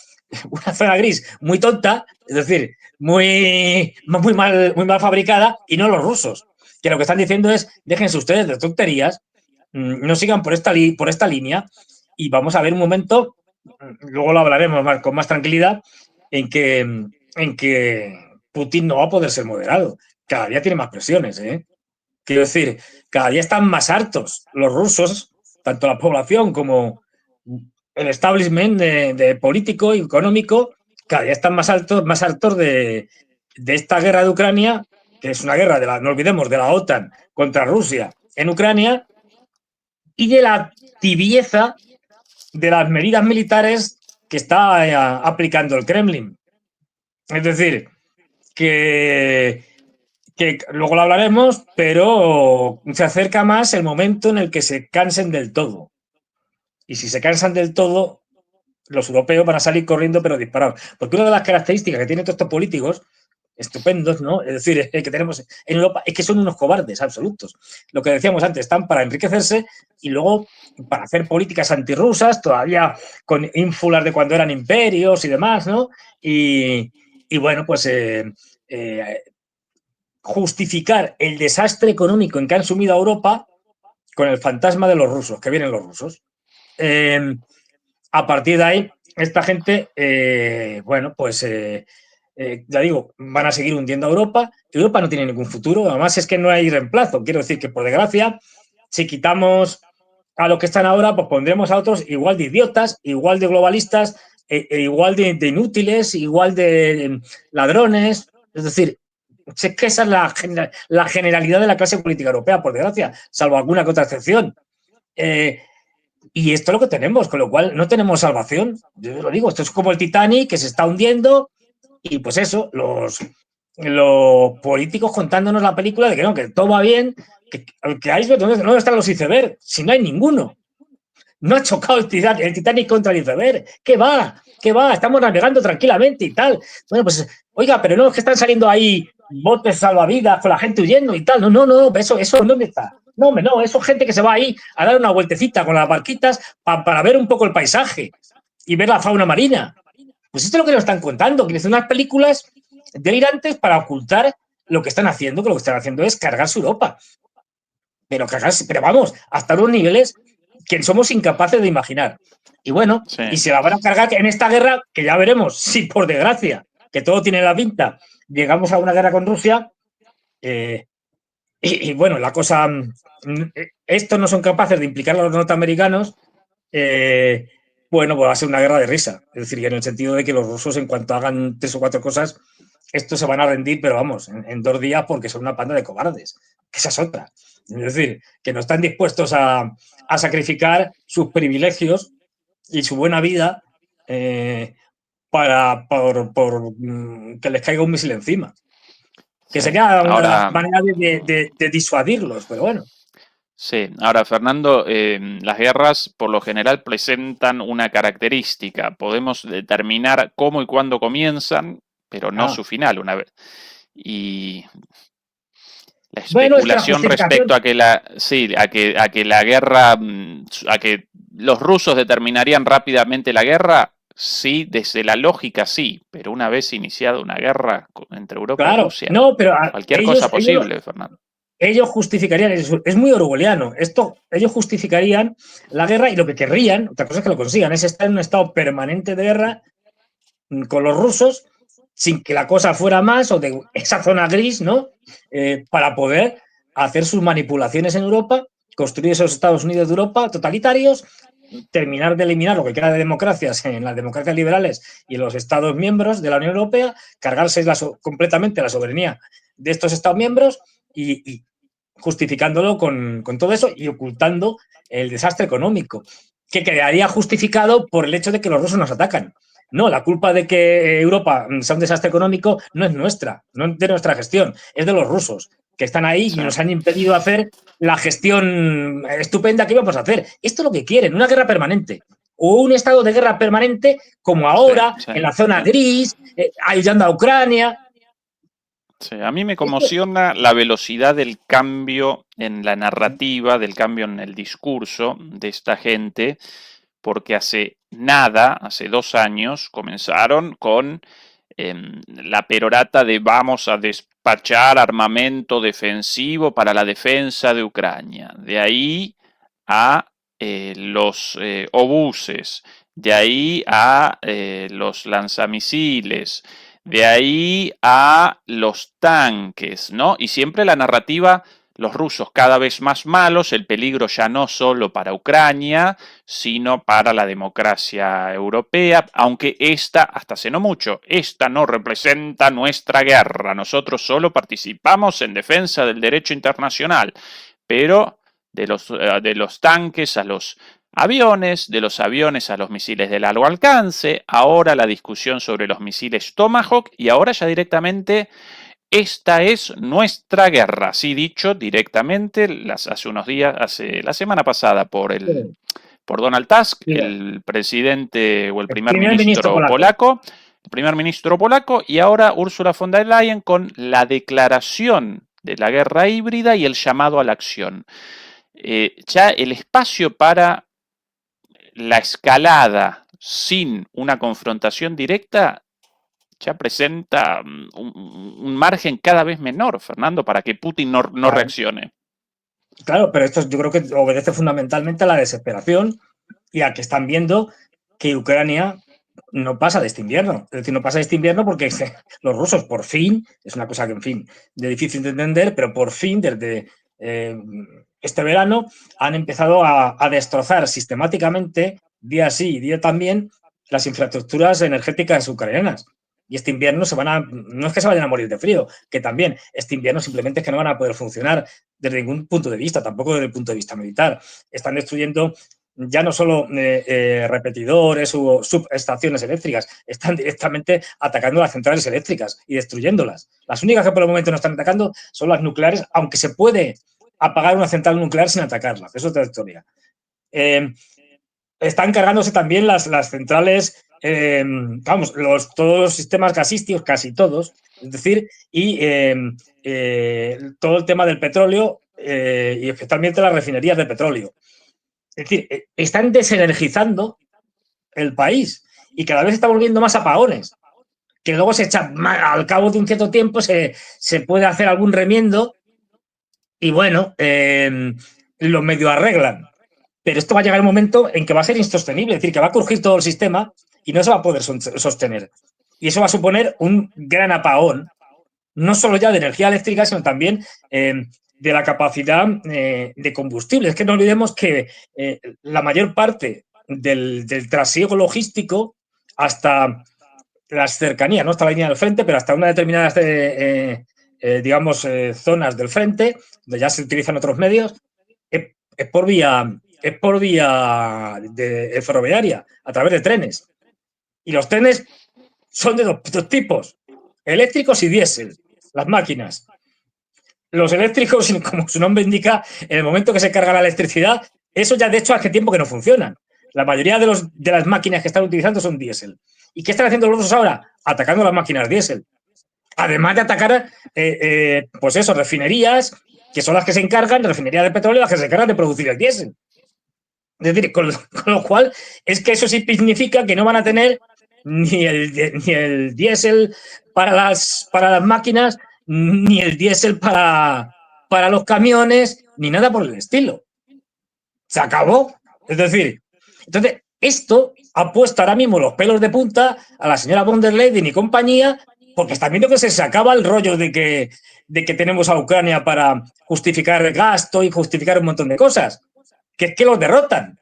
una zona gris muy tonta, es decir, muy mal fabricada, y no los rusos, que lo que están diciendo es, déjense ustedes de tonterías, no sigan por esta línea, y vamos a ver un momento, luego lo hablaremos con más tranquilidad, en que Putin no va a poder ser moderado. Cada día tiene más presiones, ¿eh? Quiero decir, cada día están más hartos los rusos, tanto la población como el establishment de político y económico, cada día están más hartos de esta guerra de Ucrania, que es una guerra, no olvidemos, de la OTAN contra Rusia en Ucrania, y de la tibieza de las medidas militares que está aplicando el Kremlin. Es decir, que luego lo hablaremos, pero se acerca más el momento en el que se cansen del todo. Y si se cansan del todo, los europeos van a salir corriendo, pero disparados. Porque una de las características que tienen todos estos políticos, estupendos, ¿no? Es decir, que tenemos en Europa, es que son unos cobardes absolutos. Lo que decíamos antes, están para enriquecerse y luego para hacer políticas antirrusas, todavía con ínfulas de cuando eran imperios y demás, ¿no? Y bueno, pues justificar el desastre económico en que han sumido a Europa con el fantasma de los rusos, que vienen los rusos. A partir de ahí, esta gente, bueno, pues ya digo, van a seguir hundiendo a Europa. Europa no tiene ningún futuro, además es que no hay reemplazo. Quiero decir que, por desgracia, si quitamos a los que están ahora, pues pondremos a otros igual de idiotas, igual de globalistas, igual de inútiles, igual de ladrones. Es decir, es que esa es la generalidad de la clase política europea, por desgracia, salvo alguna que otra excepción. Y esto es lo que tenemos, con lo cual no tenemos salvación. Yo lo digo, esto es como el Titanic que se está hundiendo y pues eso, los políticos contándonos la película de que no, que todo va bien, que hay, ¿dónde están los icebergs? Si no hay ninguno. No ha chocado el Titanic contra el iceberg. ¿Qué va? ¿Qué va? Estamos navegando tranquilamente y tal. Bueno, pues, oiga, pero no, es que están saliendo ahí botes salvavidas con la gente huyendo y tal. No, eso ¿dónde está? No, hombre, no, eso es gente que se va ahí a dar una vueltecita con las barquitas para ver un poco el paisaje y ver la fauna marina. Pues esto es lo que nos están contando, que son unas películas delirantes para ocultar lo que están haciendo, que lo que están haciendo es cargarse Europa. Pero vamos, hasta unos niveles que somos incapaces de imaginar. Y bueno, sí. Y se la van a cargar en esta guerra, que ya veremos si por desgracia, que todo tiene la pinta, llegamos a una guerra con Rusia, y bueno, la cosa, estos no son capaces de implicar a los norteamericanos, bueno, pues va a ser una guerra de risa. Es decir, en el sentido de que los rusos, en cuanto hagan 3 o 4 cosas, estos se van a rendir, pero vamos, en 2 días porque son una panda de cobardes. Que esa es otra. Es decir, que no están dispuestos a sacrificar sus privilegios y su buena vida por que les caiga un misil encima. Que sí. Sería una manera de disuadirlos, pero bueno. Sí, ahora Fernando, las guerras por lo general presentan una característica. Podemos determinar cómo y cuándo comienzan, pero no su final una vez. Y la especulación respecto a que la guerra, a que los rusos determinarían rápidamente la guerra, sí, desde la lógica sí, pero una vez iniciada una guerra entre Europa y Rusia, no, pero cualquier cosa posible, Fernando. Ellos justificarían, es muy orwelliano, ellos justificarían la guerra y lo que querrían, otra cosa es que lo consigan, es estar en un estado permanente de guerra con los rusos sin que la cosa fuera más o de esa zona gris, ¿no? Para poder hacer sus manipulaciones en Europa, construir esos Estados Unidos de Europa totalitarios, terminar de eliminar lo que queda de democracias en las democracias liberales y en los Estados miembros de la Unión Europea, cargarse completamente la soberanía de estos Estados miembros y justificándolo con todo eso y ocultando el desastre económico, que quedaría justificado por el hecho de que los rusos nos atacan. No, la culpa de que Europa sea un desastre económico no es nuestra, no es de nuestra gestión, es de los rusos, que están ahí y nos han impedido hacer la gestión estupenda que íbamos a hacer. Esto es lo que quieren, una guerra permanente. O un estado de guerra permanente, como ahora, en la zona gris, ayudando a Ucrania. Sí, a mí me conmociona la velocidad del cambio en la narrativa, del cambio en el discurso de esta gente, porque hace 2 años, comenzaron con la perorata de vamos a despachar armamento defensivo para la defensa de Ucrania. De ahí a los obuses, de ahí a los lanzamisiles, de ahí a los tanques, ¿no? Y siempre la narrativa, los rusos cada vez más malos, el peligro ya no solo para Ucrania, sino para la democracia europea, aunque esta, hasta hace no mucho, esta no representa nuestra guerra, nosotros solo participamos en defensa del derecho internacional, pero de los tanques a los aviones, de los aviones a los misiles de largo alcance, ahora la discusión sobre los misiles Tomahawk y ahora ya directamente esta es nuestra guerra, así dicho directamente hace unos días, la semana pasada por Donald Tusk, el presidente o el primer ministro polaco, y ahora Ursula von der Leyen con la declaración de la guerra híbrida y el llamado a la acción. Ya el espacio para la escalada sin una confrontación directa ya presenta un margen cada vez menor, Fernando, para que Putin no reaccione. Claro, pero esto yo creo que obedece fundamentalmente a la desesperación y a que están viendo que Ucrania no pasa de este invierno. Es decir, no pasa de este invierno porque los rusos por fin, es una cosa que, en fin, de difícil de entender, pero por fin, desde este verano, han empezado a destrozar sistemáticamente, día sí y día también, las infraestructuras energéticas ucranianas. Y este invierno no es que se vayan a morir de frío, que también este invierno simplemente es que no van a poder funcionar desde ningún punto de vista, tampoco desde el punto de vista militar. Están destruyendo ya no solo repetidores o subestaciones eléctricas, están directamente atacando las centrales eléctricas y destruyéndolas. Las únicas que por el momento no están atacando son las nucleares, aunque se puede apagar una central nuclear sin atacarla. Eso es otra historia. Están cargándose también las centrales, todos los sistemas gasísticos, casi todos, es decir, y todo el tema del petróleo y especialmente las refinerías de petróleo. Es decir, están desenergizando el país y cada vez está volviendo más apagones, que luego se echa, al cabo de un cierto tiempo se puede hacer algún remiendo y bueno, lo medio arreglan. Pero esto va a llegar un momento en que va a ser insostenible, es decir, que va a crujir todo el sistema y no se va a poder sostener. Y eso va a suponer un gran apagón, no solo ya de energía eléctrica, sino también de la capacidad de combustible. Es que no olvidemos que la mayor parte del trasiego logístico hasta las cercanías, no hasta la línea del frente, pero hasta unas determinadas zonas del frente, donde ya se utilizan otros medios, es por vía ferroviaria, a través de trenes. Y los trenes son de dos tipos, eléctricos y diésel, las máquinas. Los eléctricos, como su nombre indica, en el momento que se carga la electricidad, eso ya de hecho hace tiempo que no funcionan. La mayoría de las máquinas que están utilizando son diésel. ¿Y qué están haciendo los rusos ahora? Atacando las máquinas diésel. Además de atacar, refinerías, que son las que se encargan, refinerías de petróleo, las que se encargan de producir el diésel. Es decir, con lo cual, es que eso sí significa que no van a tener ni el diésel para las máquinas, ni el diésel para los camiones, ni nada por el estilo. Se acabó. Es decir, esto ha puesto ahora mismo los pelos de punta a la señora von der Leyen y compañía, porque están viendo que se acaba el rollo de que tenemos a Ucrania para justificar el gasto y justificar un montón de cosas. Que es que los derrotan,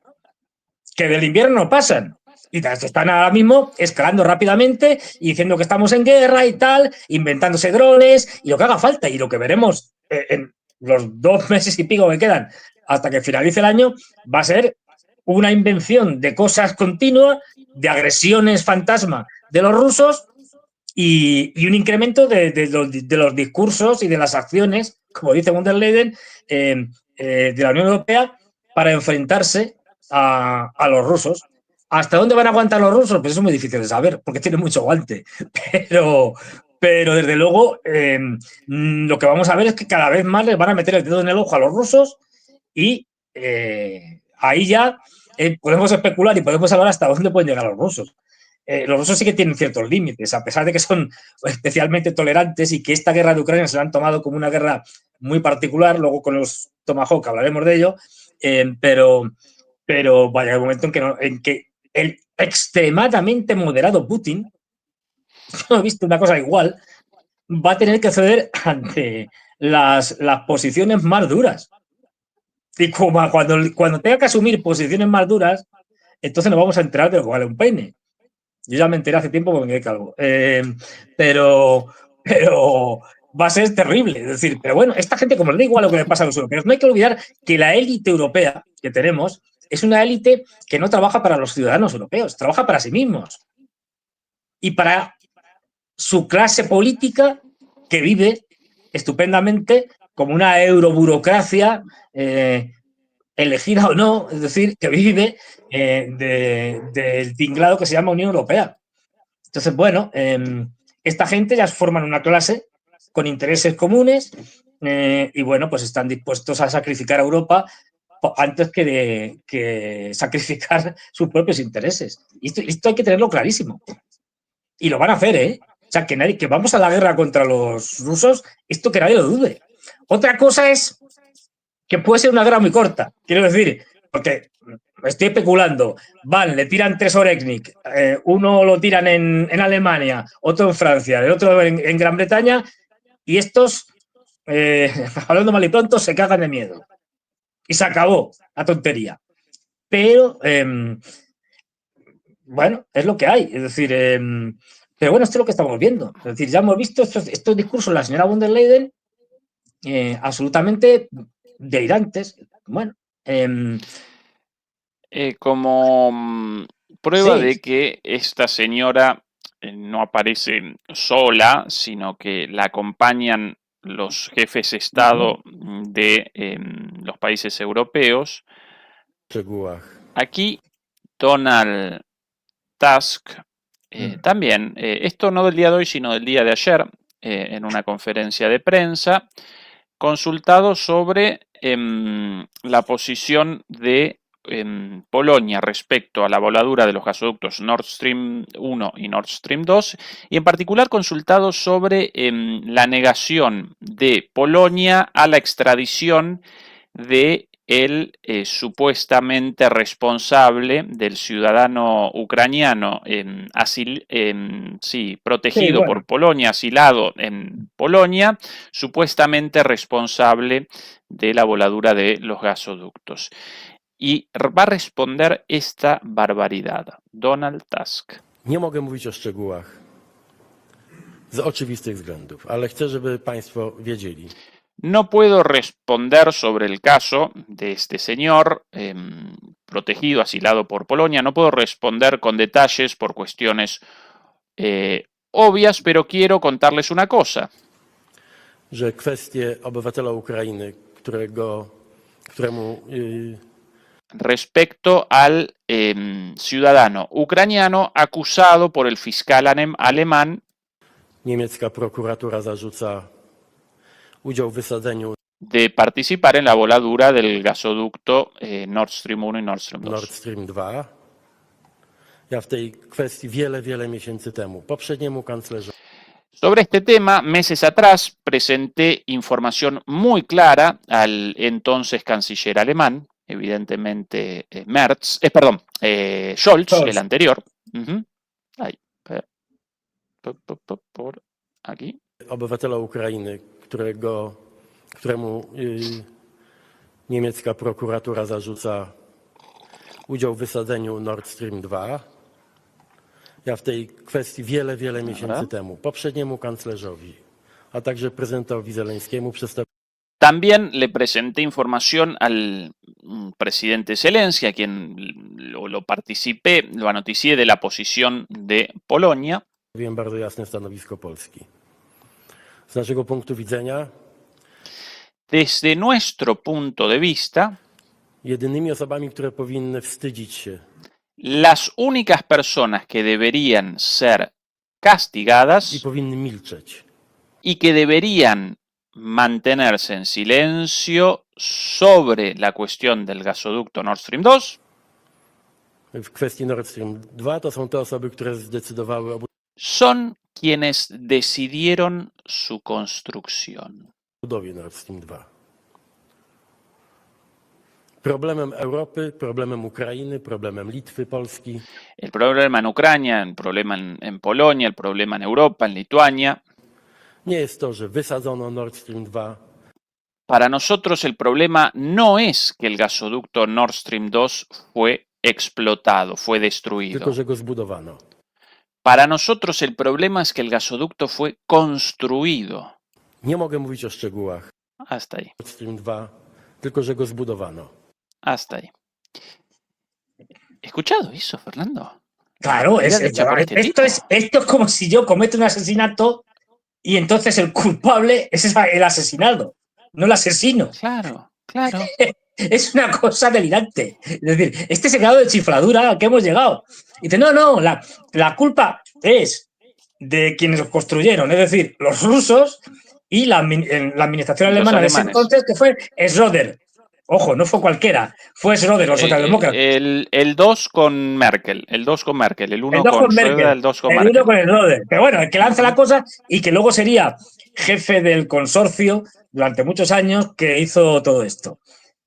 que del invierno no pasan. Y están ahora mismo escalando rápidamente y diciendo que estamos en guerra y tal, inventándose drones y lo que haga falta. Y lo que veremos en los 2 meses y pico que quedan hasta que finalice el año va a ser una invención de cosas continuas, de agresiones fantasma de los rusos y un incremento de los discursos y de las acciones, como dice von der Leyen, de la Unión Europea para enfrentarse a los rusos. ¿Hasta dónde van a aguantar los rusos? Pues eso es muy difícil de saber, porque tienen mucho aguante. Pero desde luego, lo que vamos a ver es que cada vez más les van a meter el dedo en el ojo a los rusos y ahí ya podemos especular y podemos hablar hasta dónde pueden llegar los rusos. Los rusos sí que tienen ciertos límites, a pesar de que son especialmente tolerantes y que esta guerra de Ucrania se la han tomado como una guerra muy particular, luego con los Tomahawk hablaremos de ello, pero vaya el momento en que el extremadamente moderado Putin, no he visto una cosa igual, va a tener que ceder ante las posiciones más duras. Y como cuando tenga que asumir posiciones más duras, entonces nos vamos a enterar de lo que vale un peine. Yo ya me enteré hace tiempo porque me quedé calvo. Pero va a ser terrible. Es decir, pero bueno, esta gente, como le da igual lo que le pasa a los europeos, no hay que olvidar que la élite europea que tenemos es una élite que no trabaja para los ciudadanos europeos, trabaja para sí mismos. Y para su clase política que vive estupendamente como una euroburocracia elegida o no, es decir, que vive del tinglado que se llama Unión Europea. Entonces, bueno, esta gente ya forman una clase con intereses comunes y, bueno, pues están dispuestos a sacrificar a Europa antes que sacrificar sus propios intereses. Y esto hay que tenerlo clarísimo. Y lo van a hacer, ¿eh? O sea, que vamos a la guerra contra los rusos, esto que nadie lo dude. Otra cosa es que puede ser una guerra muy corta, quiero decir, porque estoy especulando, le tiran 3 Oreknik, uno lo tiran en Alemania, otro en Francia, el otro en Gran Bretaña, y estos, hablando mal y pronto, se cagan de miedo. Y se acabó la tontería. Pero, bueno, es lo que hay, es decir, pero bueno, esto es lo que estamos viendo. Es decir, ya hemos visto estos discursos de la señora von der Leyen absolutamente delirantes. Bueno, como prueba sí. de que esta señora no aparece sola, sino que la acompañan los jefes de Estado de los países europeos. Aquí Donald Tusk también, esto no del día de hoy, sino del día de ayer, en una conferencia de prensa, consultado sobre la posición de Polonia respecto a la voladura de los gasoductos Nord Stream 1 y Nord Stream 2, y en particular consultado sobre la negación de Polonia a la extradición de el supuestamente responsable del ciudadano ucraniano protegido por Polonia, asilado en Polonia, supuestamente responsable de la voladura de los gasoductos. I va a responder esta barbaridad. Donald Tusk. Nie mogę mówić o szczegółach z oczywistych względów, ale chcę, żeby Państwo wiedzieli. No puedo responder sobre el caso de este señor protegido, asilado por Polonia. No puedo responder con detalles por cuestiones obvias, pero quiero contarles una cosa. Że kwestie obywatela Ukrainy, któremu respecto al ciudadano ucraniano acusado por el fiscal alemán niemiecka prokuratura zarzuca udział w wysadzeniu de participar en la voladura del gasoducto Nord Stream 1 y Nord Stream 2. Nord Stream 2. Ja w tej kwestii wiele miesięcy temu poprzedniemu kanclerzowi. Sobre este tema, meses atrás, presenté información muy clara al entonces canciller alemán, evidentemente Scholz, el anterior. Ahí. aquí. Obywatela Ukrainy, któremu niemiecka prokuratura zarzuca udział w wysadzeniu Nord Stream 2. Ja w tej kwestii wiele miesięcy temu poprzedniemu kanclerzowi, a także prezydentowi Zeleńskiemu przedstawiłem. También le presenté información al presidente Zelensky, a quien lo participé, lo anoticié de la posición de Polonia. Bardzo jasne stanowisko Polski. Z naszego punktu widzenia Desde nuestro punto de vista, jedynymi osobami, które powinny wstydzić się las únicas personas que deberían ser i castigadas powinny milczeć, y que deberían mantenerse en silencio sobre la cuestión del gasoducto Nord Stream 2 w kwestii Nord Stream 2 to są te osoby, które zdecydowały o son quienes decidieron su construcción. budowie Nord Stream 2. Problemem Europy, problemem Ukrainy, problemem Litwy, Polski El problema en Ucrania, el problema en Polonia, el problema en Europa, en Lituania. nie jest to, że wysadzono Nord Stream 2, Para nosotros el problema no es que el gasoducto Nord Stream 2 fue explotado, fue destruido. tylko że go zbudowano. Para nosotros el problema es que el gasoducto fue construido. Nie mogę mówić o szczegółach Hasta ahí, Nord Stream 2, tylko że go zbudowano. hasta ahí. ¿Escuchado eso, Fernando? Claro, Mira de chapar este esto tipo. es como si yo cometo un asesinato y entonces el culpable es el asesinado, no el asesino. Claro, claro. Es una cosa delirante. Es decir, este es el grado de chifladura al que hemos llegado. Y dice, no, la culpa es de quienes los construyeron, es decir, los rusos y la administración Los alemana de ese alemanes. entonces, que fue Schröder. Ojo, no fue cualquiera, fue Schröder, los socialdemócratas. El 2 con Merkel, el 2 con Merkel, el 1 El 2 con con Merkel, Schröder, el 2 con el Merkel. 1 con el Schröder. Pero bueno, el que lanza la cosa y que luego sería jefe del consorcio durante muchos años que hizo todo esto.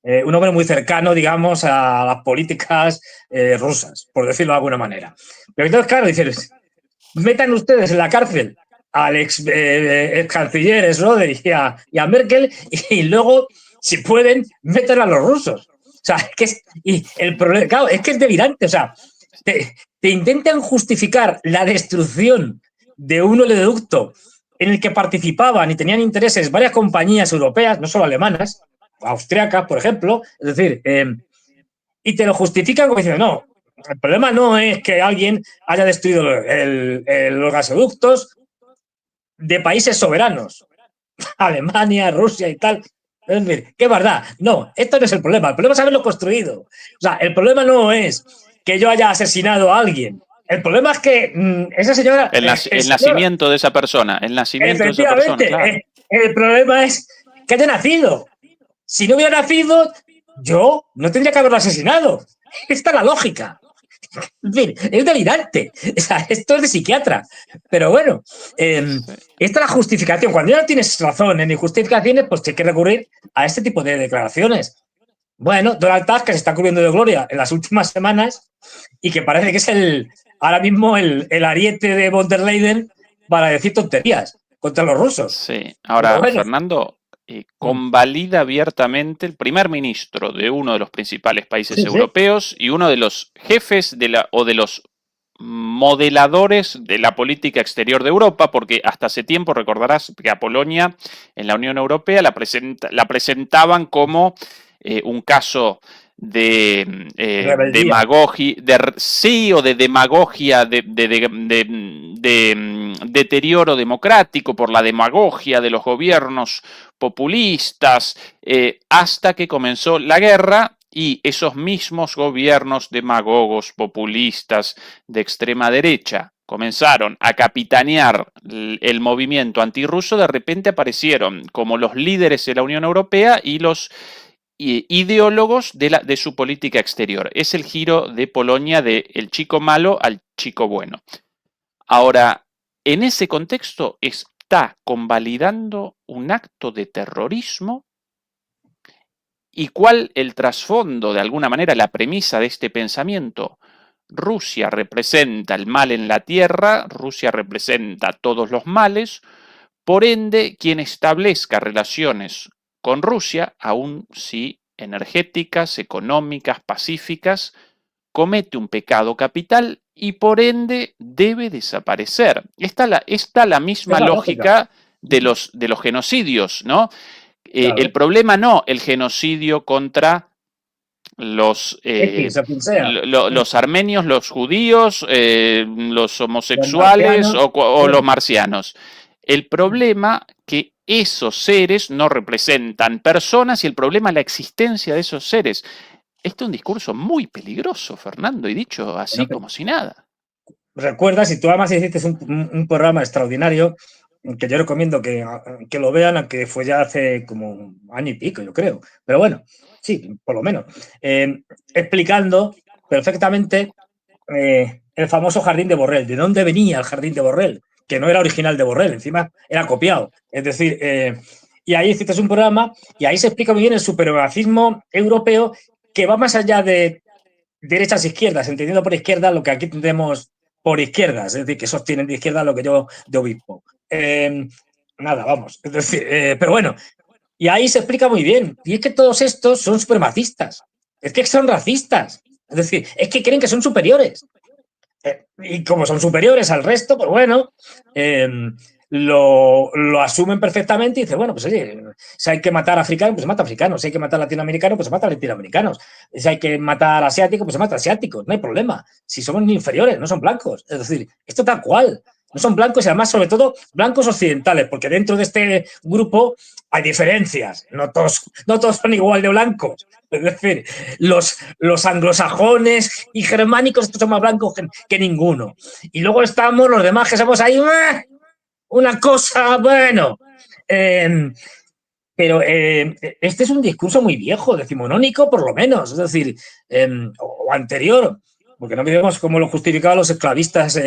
Un hombre muy cercano, digamos, a las políticas rusas, por decirlo de alguna manera. Pero entonces, claro, dicen, metan ustedes en la cárcel al ex canciller Schröder y a Merkel y luego, si pueden, metan a los rusos. O sea, y el problema, claro, es que es delirante. O sea, te intentan justificar la destrucción de un oleoducto en el que participaban y tenían intereses varias compañías europeas, no solo alemanas, austriacas, por ejemplo, es decir, y te lo justifican como diciendo, no, el problema no es que alguien haya destruido los gasoductos de países soberanos, Alemania, Rusia y tal. Es decir, qué verdad. No, esto no es el problema es haberlo construido. O sea, el problema no es que yo haya asesinado a alguien. El problema es que esa señora... El nacimiento de esa persona, el nacimiento de esa persona, claro. El problema es que haya nacido. Si no hubiera nacido, yo no tendría que haberlo asesinado. Esta es la lógica. En fin, es delirante. O sea, esto es de psiquiatra. Pero bueno, esta es la justificación. Cuando ya no tienes razón en justificaciones, pues hay que recurrir a este tipo de declaraciones. Bueno, Donald Tusk, que se está cubriendo de gloria en las últimas semanas y que parece que es ahora mismo el ariete de von der Leyen para decir tonterías contra los rusos. Sí, ahora, bueno, Fernando, convalida abiertamente el primer ministro de uno de los principales países europeos y uno de los jefes de los modeladores de la política exterior de Europa, porque hasta hace tiempo recordarás que a Polonia en la Unión Europea la presentaban como un caso de demagogia, de demagogia, de deterioro democrático por la demagogia de los gobiernos populistas, hasta que comenzó la guerra y esos mismos gobiernos demagogos populistas de extrema derecha comenzaron a capitanear el movimiento antirruso. De repente aparecieron como los líderes de la Unión Europea y los ideólogos de su política exterior. Es el giro de Polonia del chico malo al chico bueno. Ahora, en ese contexto está convalidando un acto de terrorismo. ¿Y cuál el trasfondo, de alguna manera, la premisa de este pensamiento? Rusia representa el mal en la tierra, Rusia representa todos los males, Por ende, quien establezca relaciones con Rusia, aun si energéticas, económicas, pacíficas, comete un pecado capital y por ende debe desaparecer. Está la misma Es la lógica. lógica de los genocidios, ¿no? Claro. El problema no el genocidio contra los armenios, los judíos, los homosexuales o los marcianos. El problema que esos seres no representan personas y el problema es la existencia de esos seres. Este es un discurso muy peligroso, Fernando, y dicho así como si nada. Recuerdas, y tú además hiciste un programa extraordinario que yo recomiendo que lo vean, aunque fue ya hace como un año y pico, yo creo. Pero bueno, sí, por lo menos. Explicando perfectamente el famoso jardín de Borrell. ¿De dónde venía el jardín de Borrell? Que no era original de Borrell, encima era copiado. Es decir, y ahí hiciste un programa y ahí se explica muy bien el supremacismo europeo que va más allá de derechas e izquierdas, entendiendo por izquierda lo que aquí entendemos por izquierdas, es decir, que sostienen de izquierda lo que yo de obispo. Nada, vamos. Es decir, pero bueno, y ahí se explica muy bien. Y es que todos estos son supremacistas. Es que son racistas. Es decir, es que creen que son superiores. Y como son superiores al resto, pues bueno, lo asumen perfectamente y dicen, bueno, pues oye, si hay que matar a africanos, pues se mata a africanos. Si hay que matar a latinoamericanos, pues se mata a latinoamericanos. Si hay que matar a asiáticos, pues se mata a asiáticos. No hay problema. Si somos inferiores, no son blancos. Es decir, esto tal cual. No son blancos y además, sobre todo, blancos occidentales, porque dentro de este grupo hay diferencias. No todos son igual de blancos. Es decir, los anglosajones y germánicos, estos son más blancos que ninguno. Y luego estamos los demás que somos ahí una cosa, bueno. Pero este es un discurso muy viejo, decimonónico por lo menos, es decir, o anterior, porque no olvidemos cómo lo justificaban los esclavistas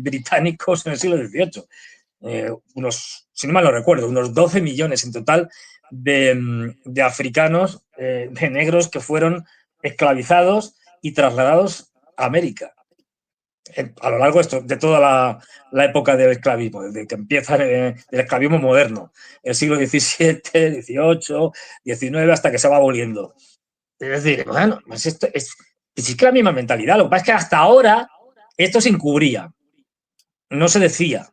británicos en el siglo XVIII. Si no mal lo recuerdo, unos 12 millones en total de africanos, de negros que fueron esclavizados y trasladados a América a lo largo de toda la época del esclavismo, desde que empieza el esclavismo moderno, el siglo XVII, XVIII, XIX, hasta que se va aboliendo. Es decir, bueno, pues esto es que la misma mentalidad. Lo que pasa es que hasta ahora esto se encubría, no se decía.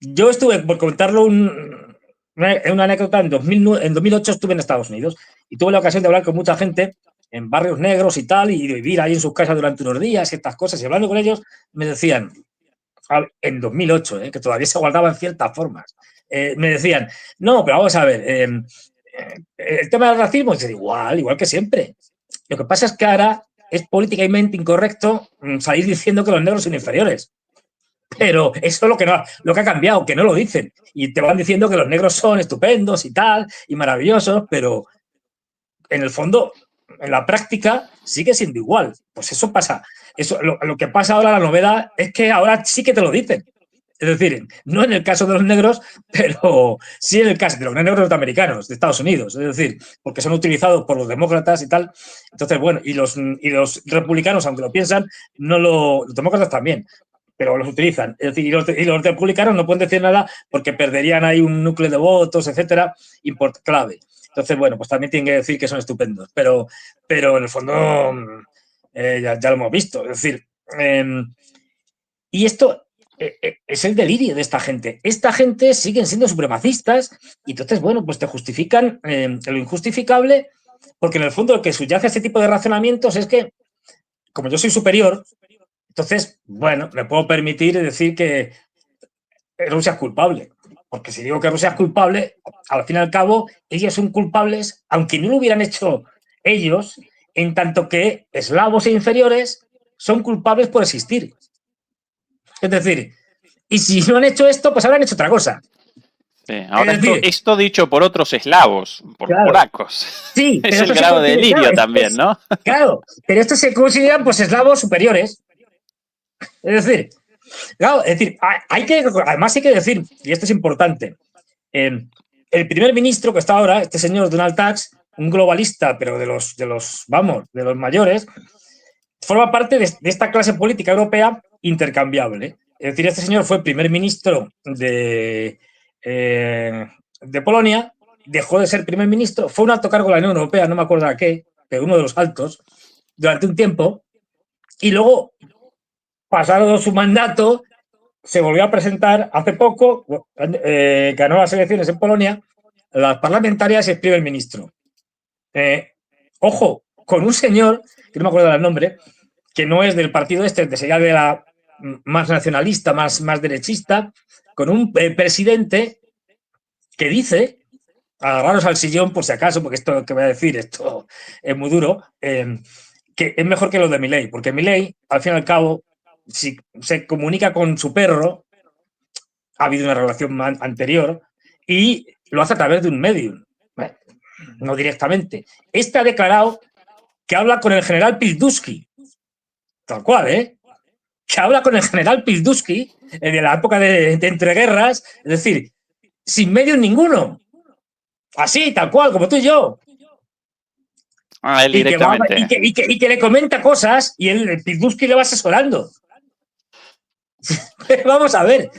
Yo estuve, por contarlo una anécdota, en 2008 estuve en Estados Unidos y tuve la ocasión de hablar con mucha gente en barrios negros y tal, y de vivir ahí en sus casas durante unos días y estas cosas, y hablando con ellos me decían, en 2008, que todavía se guardaban ciertas formas, me decían, no, pero vamos a ver, el tema del racismo es igual que siempre. Lo que pasa es que ahora es políticamente incorrecto salir diciendo que los negros son inferiores. Pero eso es lo que ha cambiado, que no lo dicen. Y te van diciendo que los negros son estupendos y tal, y maravillosos, pero en el fondo, en la práctica, sigue siendo igual. Pues eso pasa. Lo que pasa ahora, la novedad, es que ahora sí que te lo dicen. Es decir, no en el caso de los negros, pero sí en el caso de los negros norteamericanos, de Estados Unidos. Es decir, porque son utilizados por los demócratas y tal. Entonces, bueno, y los republicanos, aunque lo piensan, los demócratas también, pero los utilizan. Es decir, y los republicanos no pueden decir nada porque perderían ahí un núcleo de votos, etcétera, clave. Entonces, bueno, pues también tienen que decir que son estupendos, pero en el fondo ya lo hemos visto. Es decir, y esto es el delirio de esta gente. Esta gente siguen siendo supremacistas y entonces, bueno, pues te justifican lo injustificable, porque en el fondo lo que subyace a este tipo de razonamientos es que, como yo soy superior, entonces, bueno, me puedo permitir decir que Rusia es culpable. Porque si digo que Rusia es culpable, al fin y al cabo, ellos son culpables, aunque no lo hubieran hecho ellos, en tanto que eslavos e inferiores son culpables por existir. Es decir, y si no han hecho esto, pues habrán hecho otra cosa. Sí, ahora esto dicho por otros eslavos, por polacos. Sí, es el grado de delirio también, ¿no? Claro, pero estos se consideran pues eslavos superiores. Es decir, claro, además hay que decir, y esto es importante, el primer ministro que está ahora, este señor Donald Tusk, un globalista, pero de los mayores, forma parte de esta clase política europea intercambiable. Es decir, este señor fue primer ministro de de Polonia, dejó de ser primer ministro, fue un alto cargo de la Unión Europea, no me acuerdo a qué, pero uno de los altos, durante un tiempo, y luego, pasado su mandato, se volvió a presentar hace poco, ganó las elecciones en Polonia, las parlamentarias y es primer ministro. Ojo, con un señor, que no me acuerdo del nombre, que no es del partido este, que sería de la más nacionalista, más derechista, con un presidente que dice, agarraros al sillón por si acaso, porque esto que voy a decir, esto es muy duro, que es mejor que lo de Milei, porque Milei, al fin y al cabo, si se comunica con su perro, ha habido una relación anterior, y lo hace a través de un medium, no directamente. Este ha declarado que habla con el general Piłsudski, tal cual, que habla con el general Piłsudski de la época de entreguerras, es decir, sin medios ninguno. Así, tal cual, como tú y yo. Él directamente. Y que le comenta cosas y el Piłsudski le va asesorando. Vamos a ver.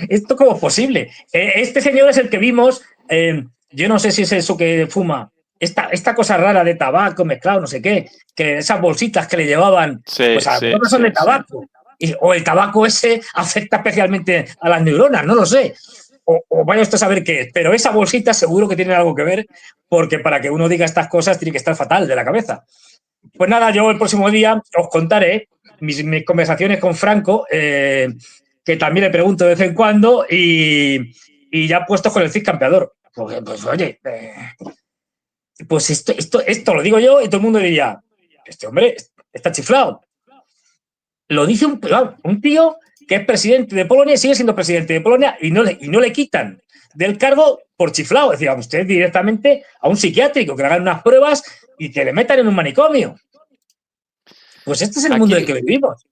¿Esto cómo es posible? Este señor es el que vimos, yo no sé si es eso que fuma, esta cosa rara de tabaco mezclado, no sé qué, que esas bolsitas que le llevaban, pues a lo mejor son de tabaco. O el tabaco ese afecta especialmente a las neuronas, no lo sé. O vaya usted a saber qué es, pero esa bolsita seguro que tiene algo que ver, porque para que uno diga estas cosas tiene que estar fatal de la cabeza. Pues nada, yo el próximo día os contaré mis conversaciones con Franco, que también le pregunto de vez en cuando, y ya puestos con el Cid campeador. Pues oye, pues esto lo digo yo y todo el mundo diría, este hombre está chiflado. Lo dice un tío que es presidente de Polonia y sigue siendo presidente de Polonia y no le quitan del cargo por chiflado. Es decir, a usted directamente a un psiquiátrico, que le hagan unas pruebas y que le metan en un manicomio. Pues este es el mundo en el que vivimos.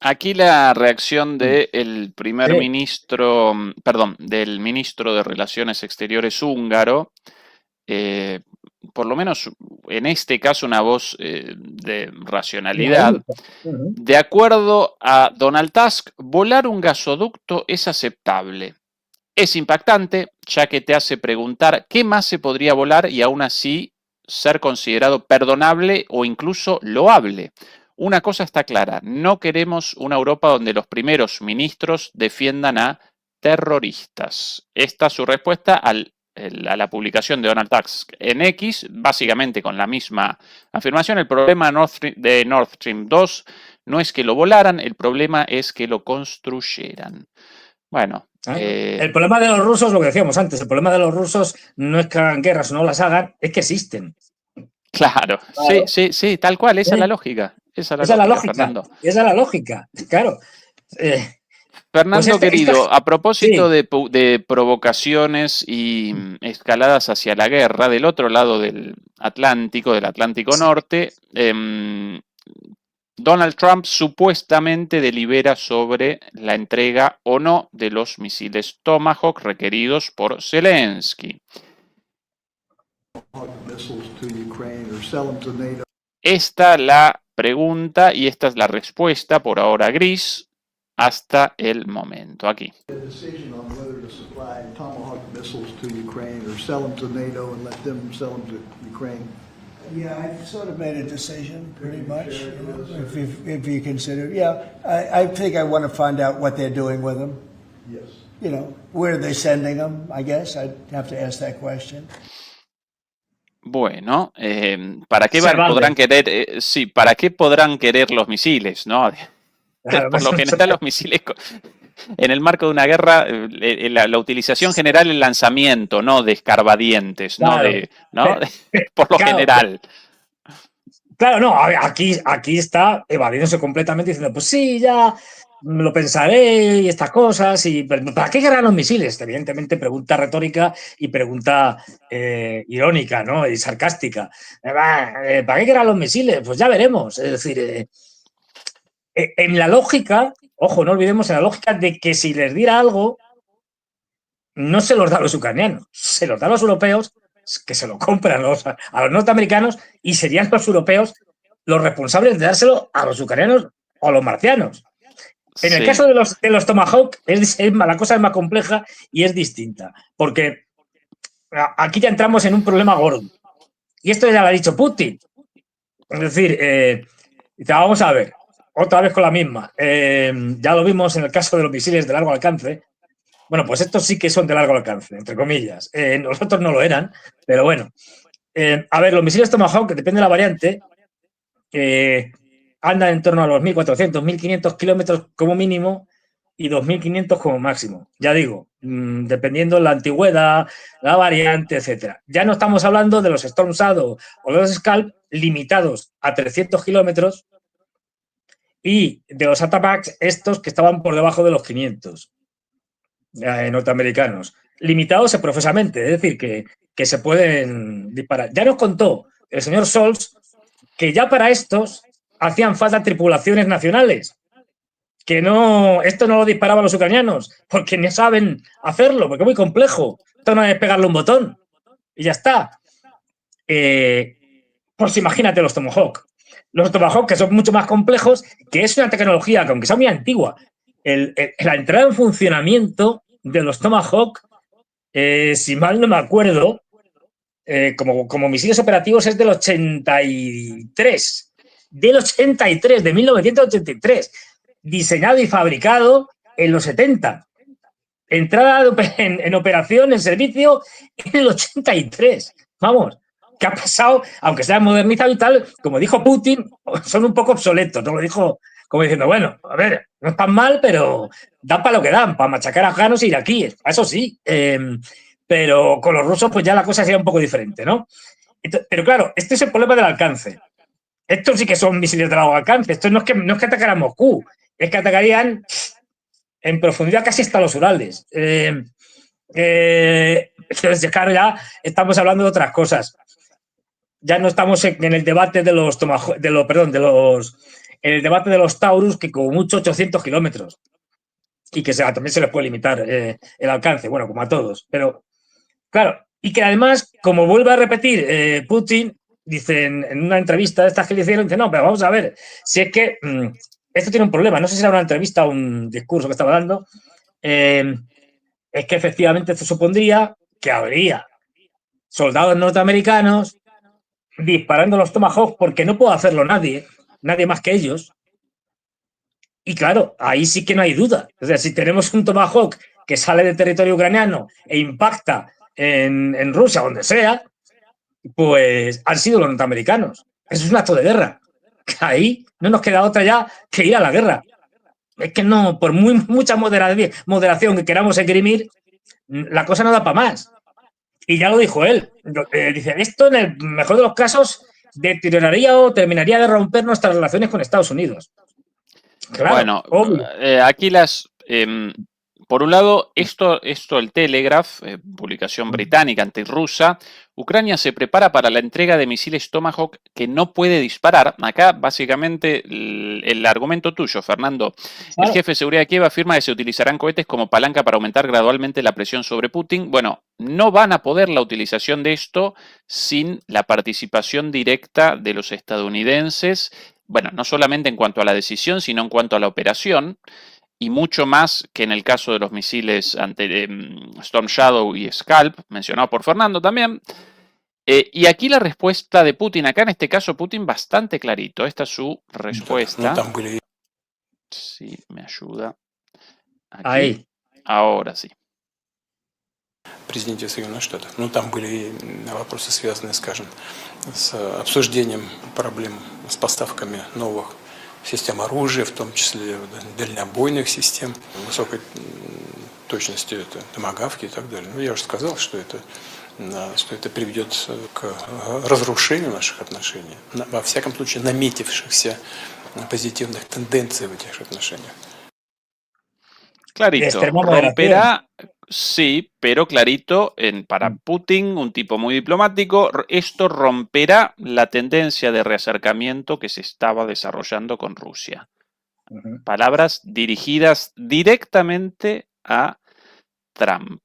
Aquí la reacción del primer ministro, perdón, del ministro de Relaciones Exteriores húngaro, por lo menos en este caso una voz de racionalidad. De acuerdo a Donald Tusk, volar un gasoducto es aceptable. Es impactante, ya que te hace preguntar qué más se podría volar y aún así ser considerado perdonable o incluso loable. Una cosa está clara, no queremos una Europa donde los primeros ministros defiendan a terroristas. Esta es su respuesta a la publicación de Donald Tusk en X, básicamente con la misma afirmación. El problema de Nord Stream 2 no es que lo volaran, el problema es que lo construyeran. Bueno. El problema de los rusos, lo que decíamos antes, el problema de los rusos no es que hagan guerras o no las hagan, es que existen. Claro. Sí, tal cual, esa es la lógica. Esa es la lógica, Fernando. Esa es la lógica, claro. Fernando, pues querido, a propósito de provocaciones y escaladas hacia la guerra, del otro lado del Atlántico Norte, Donald Trump supuestamente delibera sobre la entrega o no de los misiles Tomahawk requeridos por Zelensky. Esta es la pregunta y esta es la respuesta, por ahora gris, hasta el momento. Aquí. Yeah, I've sort of made a decision, pretty much. If you consider, I think I want to find out what they're doing with them. Yes. You know, where are they sending them? I guess I'd have to ask that question. Bueno, ¿para qué podrán querer? ¿Para qué podrán querer los misiles, no? Por lo general, los misiles, en el marco de una guerra, la utilización general es el lanzamiento, no de escarbadientes, claro. Por lo general. Claro, no, aquí está evadiéndose completamente diciendo, pues sí, ya me lo pensaré y estas cosas, ¿para qué querrán los misiles? Evidentemente pregunta retórica y pregunta irónica, ¿no? Y sarcástica. ¿Para qué querrán los misiles? Pues ya veremos. Es decir, en la lógica, ojo, no olvidemos en la lógica de que si les diera algo, no se los da a los ucranianos, se los da a los europeos, que se lo compran a los norteamericanos, y serían los europeos los responsables de dárselo a los ucranianos o a los marcianos. En el Sí. caso de los Tomahawk, la cosa es más compleja y es distinta, porque aquí ya entramos en un problema gordo. Y esto ya lo ha dicho Putin. Es decir, vamos a ver, otra vez con la misma. Ya lo vimos en el caso de los misiles de largo alcance. Bueno, pues estos sí que son de largo alcance, entre comillas. Nosotros no lo eran, pero bueno. A ver, los misiles Tomahawk, que depende de la variante, andan en torno a los 1.400, 1.500 kilómetros como mínimo y 2.500 como máximo. Ya digo, dependiendo de la antigüedad, la variante, etcétera. Ya no estamos hablando de los Storm Shadow o los Scalp limitados a 300 kilómetros y de los Atamax estos que estaban por debajo de los 500 norteamericanos. Limitados profusamente, es decir, que se pueden disparar. Ya nos contó el señor Scholz que ya para estos hacían falta tripulaciones nacionales, que no, esto no lo disparaban los ucranianos, porque no saben hacerlo, porque es muy complejo. Esto no es pegarle un botón y ya está. Pues imagínate los Tomahawk. Los Tomahawk, que son mucho más complejos, que es una tecnología que aunque sea muy antigua, la entrada en funcionamiento de los Tomahawk, si mal no me acuerdo, como misiles operativos es del 83, de 1983, diseñado y fabricado en los 70. Entrada en operación, en servicio, en el 83. Vamos, ¿qué ha pasado? Aunque se han modernizado y tal, como dijo Putin, son un poco obsoletos. No lo dijo como diciendo, bueno, a ver, no están mal, pero dan para lo que dan, para machacar a afganos e iraquíes. Eso sí. Pero con los rusos, pues ya la cosa sería un poco diferente, ¿no? Pero claro, este es el problema del alcance. Estos sí que son misiles de largo alcance. Estos no es que atacaran Moscú, es que atacarían en profundidad casi hasta los Urales. Entonces, claro, ya estamos hablando de otras cosas. Ya no estamos en el debate en el debate de los Taurus, que como mucho 800 kilómetros. Y que también se les puede limitar el alcance, bueno, como a todos. Pero, claro, y que además, como vuelve a repetir Putin, dice en una entrevista de estas que le hicieron, dice, no, pero vamos a ver, si es que esto tiene un problema, no sé si era una entrevista o un discurso que estaba dando, es que efectivamente esto supondría que habría soldados norteamericanos disparando los Tomahawk porque no puede hacerlo nadie más que ellos. Y claro, ahí sí que no hay duda. O sea, si tenemos un Tomahawk que sale del territorio ucraniano e impacta en Rusia, donde sea, pues han sido los norteamericanos. Eso es un acto de guerra. Ahí no nos queda otra ya que ir a la guerra. Es que no, por mucha moderación que queramos esgrimir, la cosa no da para más. Y ya lo dijo él. Dice, esto en el mejor de los casos deterioraría o terminaría de romper nuestras relaciones con Estados Unidos. Claro, Bueno, obvio. aquí por un lado, esto el Telegraph, publicación británica antirrusa, Ucrania se prepara para la entrega de misiles Tomahawk que no puede disparar. Acá, básicamente, el argumento tuyo, Fernando. Claro. El jefe de seguridad de Kiev afirma que se utilizarán cohetes como palanca para aumentar gradualmente la presión sobre Putin. Bueno, no van a poder la utilización de esto sin la participación directa de los estadounidenses. Bueno, no solamente en cuanto a la decisión, sino en cuanto a la operación. Y mucho más que en el caso de los misiles Storm Shadow y Scalp, mencionado por Fernando también. Y aquí la respuesta de Putin, acá en este caso Putin bastante clarito, esta es su respuesta. Sí, me ayuda. Aquí. Ahí. Ahora sí. Президенте Соединенных Штатов. Ну, там были вопросы, связанные, скажем, с обсуждением проблем с поставками новых систем оружия, в том числе дальнобойных систем, высокой точности, это томагавки и так далее. Ну, я уже сказал, что это приведет к разрушению наших отношений, во всяком случае наметившихся позитивных тенденций в этих отношениях. Clarito, romperá, sí, pero clarito, para Putin, un tipo muy diplomático, esto romperá la tendencia de reacercamiento que se estaba desarrollando con Rusia. Palabras dirigidas directamente a Trump.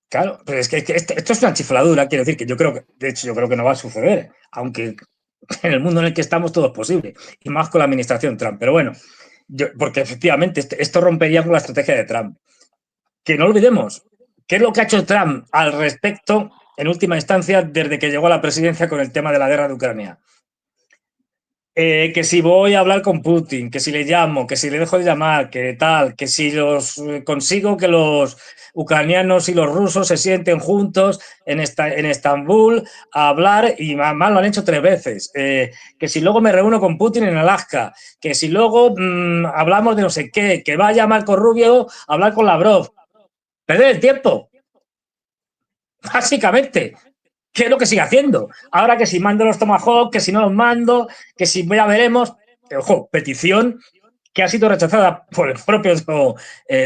Claro, pero es que esto es una chifladura, quiero decir que yo creo que no va a suceder, aunque en el mundo en el que estamos todo es posible, y más con la administración Trump. Pero bueno, porque efectivamente esto rompería con la estrategia de Trump. Que no olvidemos, ¿qué es lo que ha hecho Trump al respecto en última instancia desde que llegó a la presidencia con el tema de la guerra de Ucrania? Que si voy a hablar con Putin, que si le llamo, que si le dejo de llamar, que tal, que si consigo que los ucranianos y los rusos se sienten juntos en Estambul a hablar, y más lo han hecho 3 veces, que si luego me reúno con Putin en Alaska, que si luego hablamos de no sé qué, que vaya Marco Rubio a hablar con Lavrov. Perder el tiempo, básicamente. ¿Qué es lo que sigue haciendo? Ahora que si mando los Tomahawk, que si no los mando, que si ya veremos. Ojo, petición que ha sido rechazada por el propio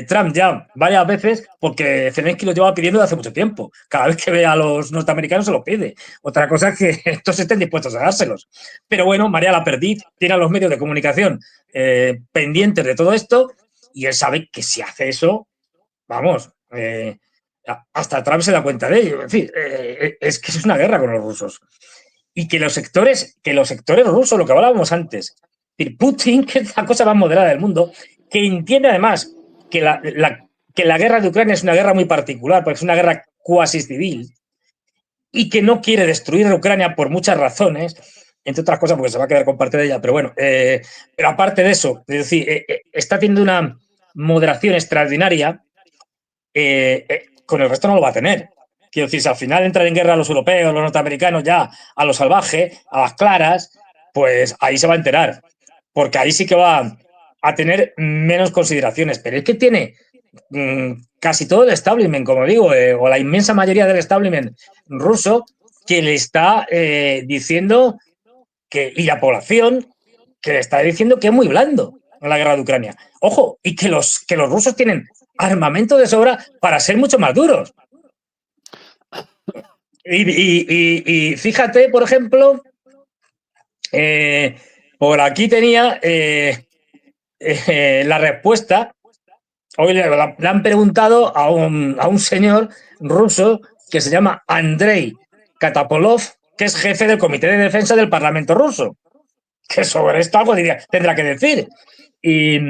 Trump ya varias veces, porque Zelensky lo llevaba pidiendo desde hace mucho tiempo. Cada vez que ve a los norteamericanos se lo pide. Otra cosa es que estos estén dispuestos a dárselos. Pero bueno, María la Perdiz tiene a los medios de comunicación pendientes de todo esto, y él sabe que si hace eso, vamos, hasta Trump se da cuenta de ello. En fin, es que es una guerra con los rusos. Y que los sectores rusos, lo que hablábamos antes, Putin, que es la cosa más moderada del mundo, que entiende además que la guerra de Ucrania es una guerra muy particular, porque es una guerra cuasi civil, y que no quiere destruir a Ucrania por muchas razones, entre otras cosas porque se va a quedar con parte de ella, pero bueno, pero aparte de eso, es decir, está teniendo una moderación extraordinaria. Con el resto no lo va a tener. Quiero decir, si al final entran en guerra los europeos, los norteamericanos, ya a lo salvaje, a las claras, pues ahí se va a enterar. Porque ahí sí que va a tener menos consideraciones. Pero es que tiene casi todo el establishment, como digo, o la inmensa mayoría del establishment ruso, que le está diciendo que, y la población, que le está diciendo que es muy blando en la guerra de Ucrania. Ojo, y que los rusos tienen armamento de sobra para ser mucho más duros. Y fíjate, por ejemplo, por aquí tenía la respuesta. Hoy le han preguntado a un señor ruso que se llama Andrei Katapolov, que es jefe del Comité de Defensa del Parlamento ruso, que sobre esto algo tendrá que decir. Y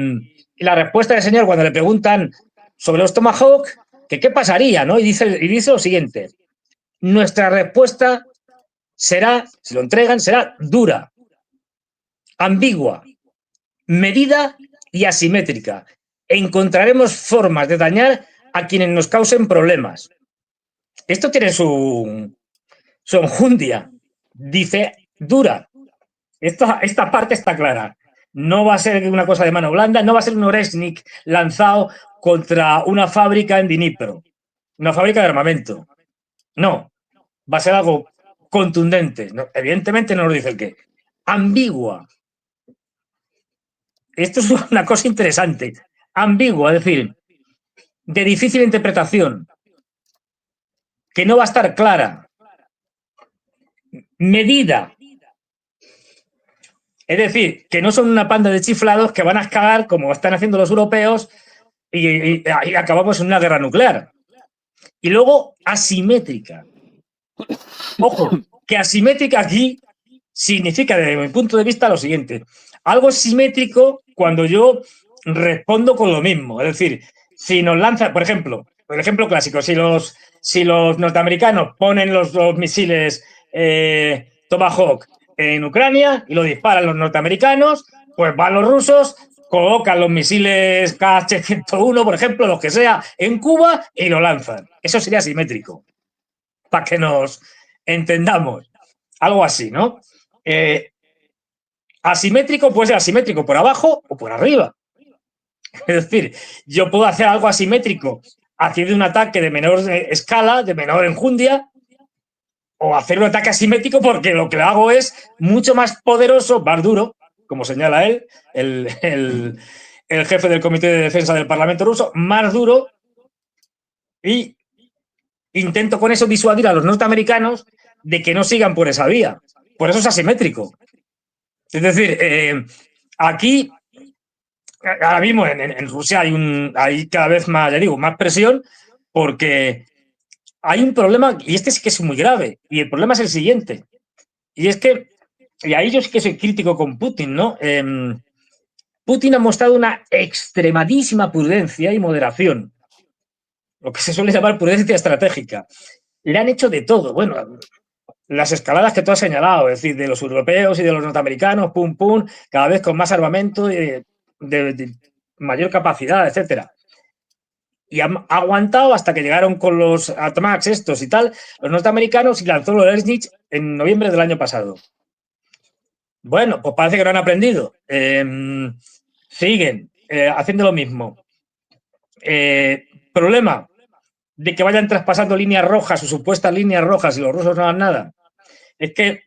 la respuesta del señor, cuando le preguntan sobre los Tomahawk, que qué pasaría, ¿no? Y dice lo siguiente: nuestra respuesta será, si lo entregan, será dura, ambigua, medida y asimétrica. Encontraremos formas de dañar a quienes nos causen problemas. Esto tiene su enjundia. Dice dura. Esta parte está clara. No va a ser una cosa de mano blanda, no va a ser un Oresnik lanzado contra una fábrica en Dnipro, una fábrica de armamento. No, va a ser algo contundente. No, evidentemente no nos dice el qué. Ambigua. Esto es una cosa interesante. Ambigua, es decir, de difícil interpretación, que no va a estar clara. Medida. Es decir, que no son una panda de chiflados que van a escalar como están haciendo los europeos y acabamos en una guerra nuclear. Y luego, asimétrica. Ojo, que asimétrica aquí significa, desde mi punto de vista, lo siguiente. Algo simétrico cuando yo respondo con lo mismo. Es decir, si nos lanzan, por ejemplo, el ejemplo clásico, si los norteamericanos ponen los misiles Tomahawk en Ucrania y lo disparan los norteamericanos, pues van los rusos, colocan los misiles KH-101, por ejemplo, los que sea, en Cuba y lo lanzan. Eso sería asimétrico, para que nos entendamos. Algo así, ¿no? Asimétrico puede ser asimétrico por abajo o por arriba. Es decir, yo puedo hacer algo asimétrico haciendo un ataque de menor escala, de menor enjundia, o hacer un ataque asimétrico porque lo que hago es mucho más poderoso, más duro, como señala él, el jefe del Comité de Defensa del Parlamento ruso, más duro, y intento con eso disuadir a los norteamericanos de que no sigan por esa vía. Por eso es asimétrico. Es decir, aquí, ahora mismo en Rusia hay cada vez más, ya digo, más presión, porque hay un problema, y este sí que es muy grave, y el problema es el siguiente, y es que, y ahí yo sí que soy crítico con Putin, ¿no? Putin ha mostrado una extremadísima prudencia y moderación, lo que se suele llamar prudencia estratégica. Le han hecho de todo. Bueno, las escaladas que tú has señalado, es decir, de los europeos y de los norteamericanos, pum, pum, cada vez con más armamento y de mayor capacidad, etcétera. Y han aguantado hasta que llegaron con los ATMAX estos y tal, los norteamericanos, y lanzó los Oresnich en noviembre del año pasado. Bueno, pues parece que no han aprendido. Siguen haciendo lo mismo. Problema de que vayan traspasando líneas rojas o supuestas líneas rojas y los rusos no hagan nada. Es que,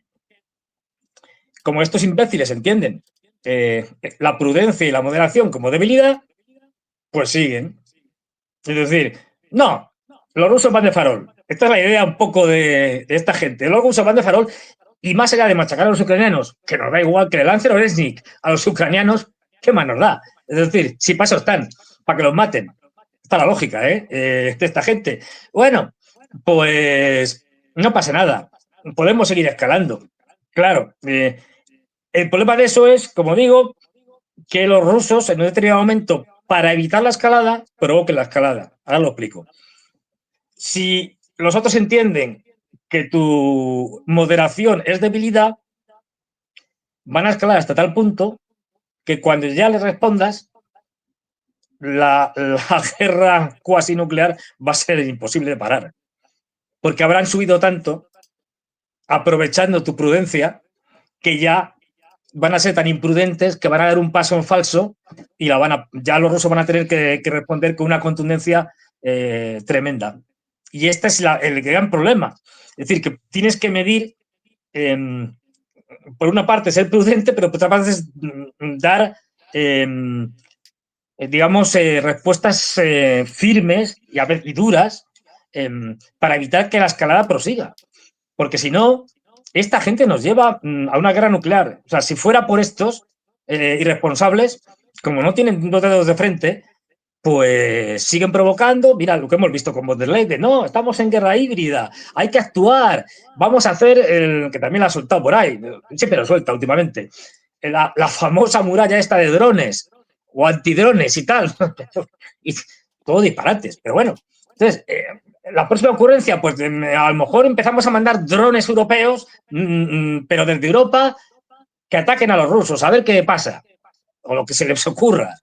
como estos imbéciles entienden la prudencia y la moderación como debilidad, pues siguen. Es decir, no, los rusos van de farol. Esta es la idea un poco de esta gente. Los rusos van de farol y más allá de machacar a los ucranianos, que nos da igual que le lancen Oresnik a los ucranianos, ¿qué más nos da? Es decir, si paso están, para que los maten. Está la lógica, de esta gente. Bueno, pues no pasa nada. Podemos seguir escalando. Claro, el problema de eso es, como digo, que los rusos en un determinado momento, para evitar la escalada, provoquen la escalada. Ahora lo explico. Si los otros entienden que tu moderación es debilidad, van a escalar hasta tal punto que cuando ya les respondas, la guerra cuasi nuclear va a ser imposible de parar. Porque habrán subido tanto, aprovechando tu prudencia, que ya van a ser tan imprudentes que van a dar un paso en falso y ya los rusos van a tener que responder con una contundencia tremenda. Y este es el gran problema. Es decir, que tienes que medir, por una parte, ser prudente, pero por otra parte es dar, digamos, respuestas firmes y duras para evitar que la escalada prosiga. Porque si no, esta gente nos lleva a una guerra nuclear. O sea, si fuera por estos irresponsables, como no tienen dos dedos de frente, pues siguen provocando. Mira lo que hemos visto con von der Leyen, de no, estamos en guerra híbrida, hay que actuar, vamos a hacer el que también la ha soltado por ahí, siempre lo suelta últimamente, la famosa muralla esta de drones o antidrones y tal, y todo disparates, pero bueno. Entonces, la próxima ocurrencia, pues a lo mejor empezamos a mandar drones europeos, pero desde Europa, que ataquen a los rusos, a ver qué pasa, o lo que se les ocurra.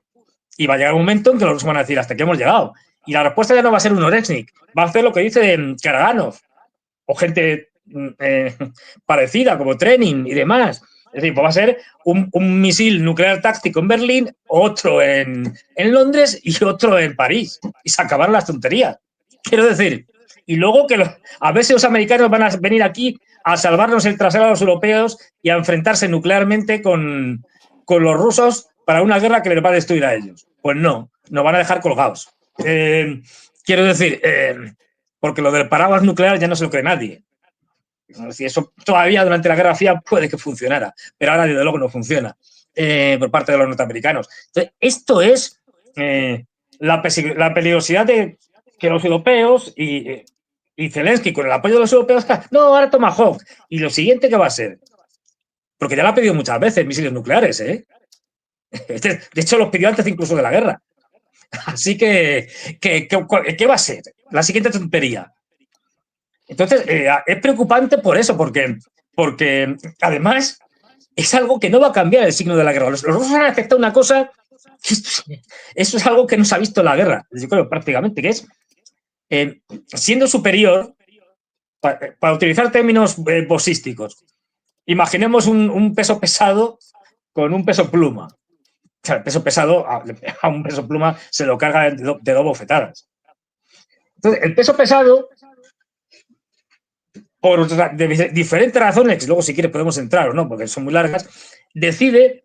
Y va a llegar un momento en que los rusos van a decir, hasta aquí hemos llegado. Y la respuesta ya no va a ser un Oresnik, va a hacer lo que dice Karaganov, o gente parecida, como Trenin y demás. Es decir, pues va a ser un misil nuclear táctico en Berlín, otro en Londres y otro en París. Y se acabaron las tonterías. Quiero decir, y luego que a ver si los americanos van a venir aquí a salvarnos el trasero a los europeos y a enfrentarse nuclearmente con los rusos para una guerra que les va a destruir a ellos. Pues no, nos van a dejar colgados. Quiero decir, porque lo del paraguas nuclear ya no se lo cree nadie. Si eso todavía durante la Guerra Fría puede que funcionara, pero ahora desde luego no funciona por parte de los norteamericanos. Entonces, esto es la peligrosidad de que los europeos y Zelensky con el apoyo de los europeos, no, ahora Tomahawk. ¿Y lo siguiente qué va a ser? Porque ya lo ha pedido muchas veces, misiles nucleares, ¿eh? De hecho, los pidió antes incluso de la guerra. Así que ¿qué va a ser? La siguiente tontería. Entonces, es preocupante por eso, porque además es algo que no va a cambiar el signo de la guerra. Los rusos han aceptado una cosa, eso es algo que no se ha visto en la guerra, yo creo prácticamente, que es siendo superior, para utilizar términos boxísticos, imaginemos un peso pesado con un peso pluma. O sea, el peso pesado, a un peso pluma se lo carga de dos bofetadas. Entonces, el peso pesado, por diferentes razones, que luego si quieres podemos entrar o no, porque son muy largas, decide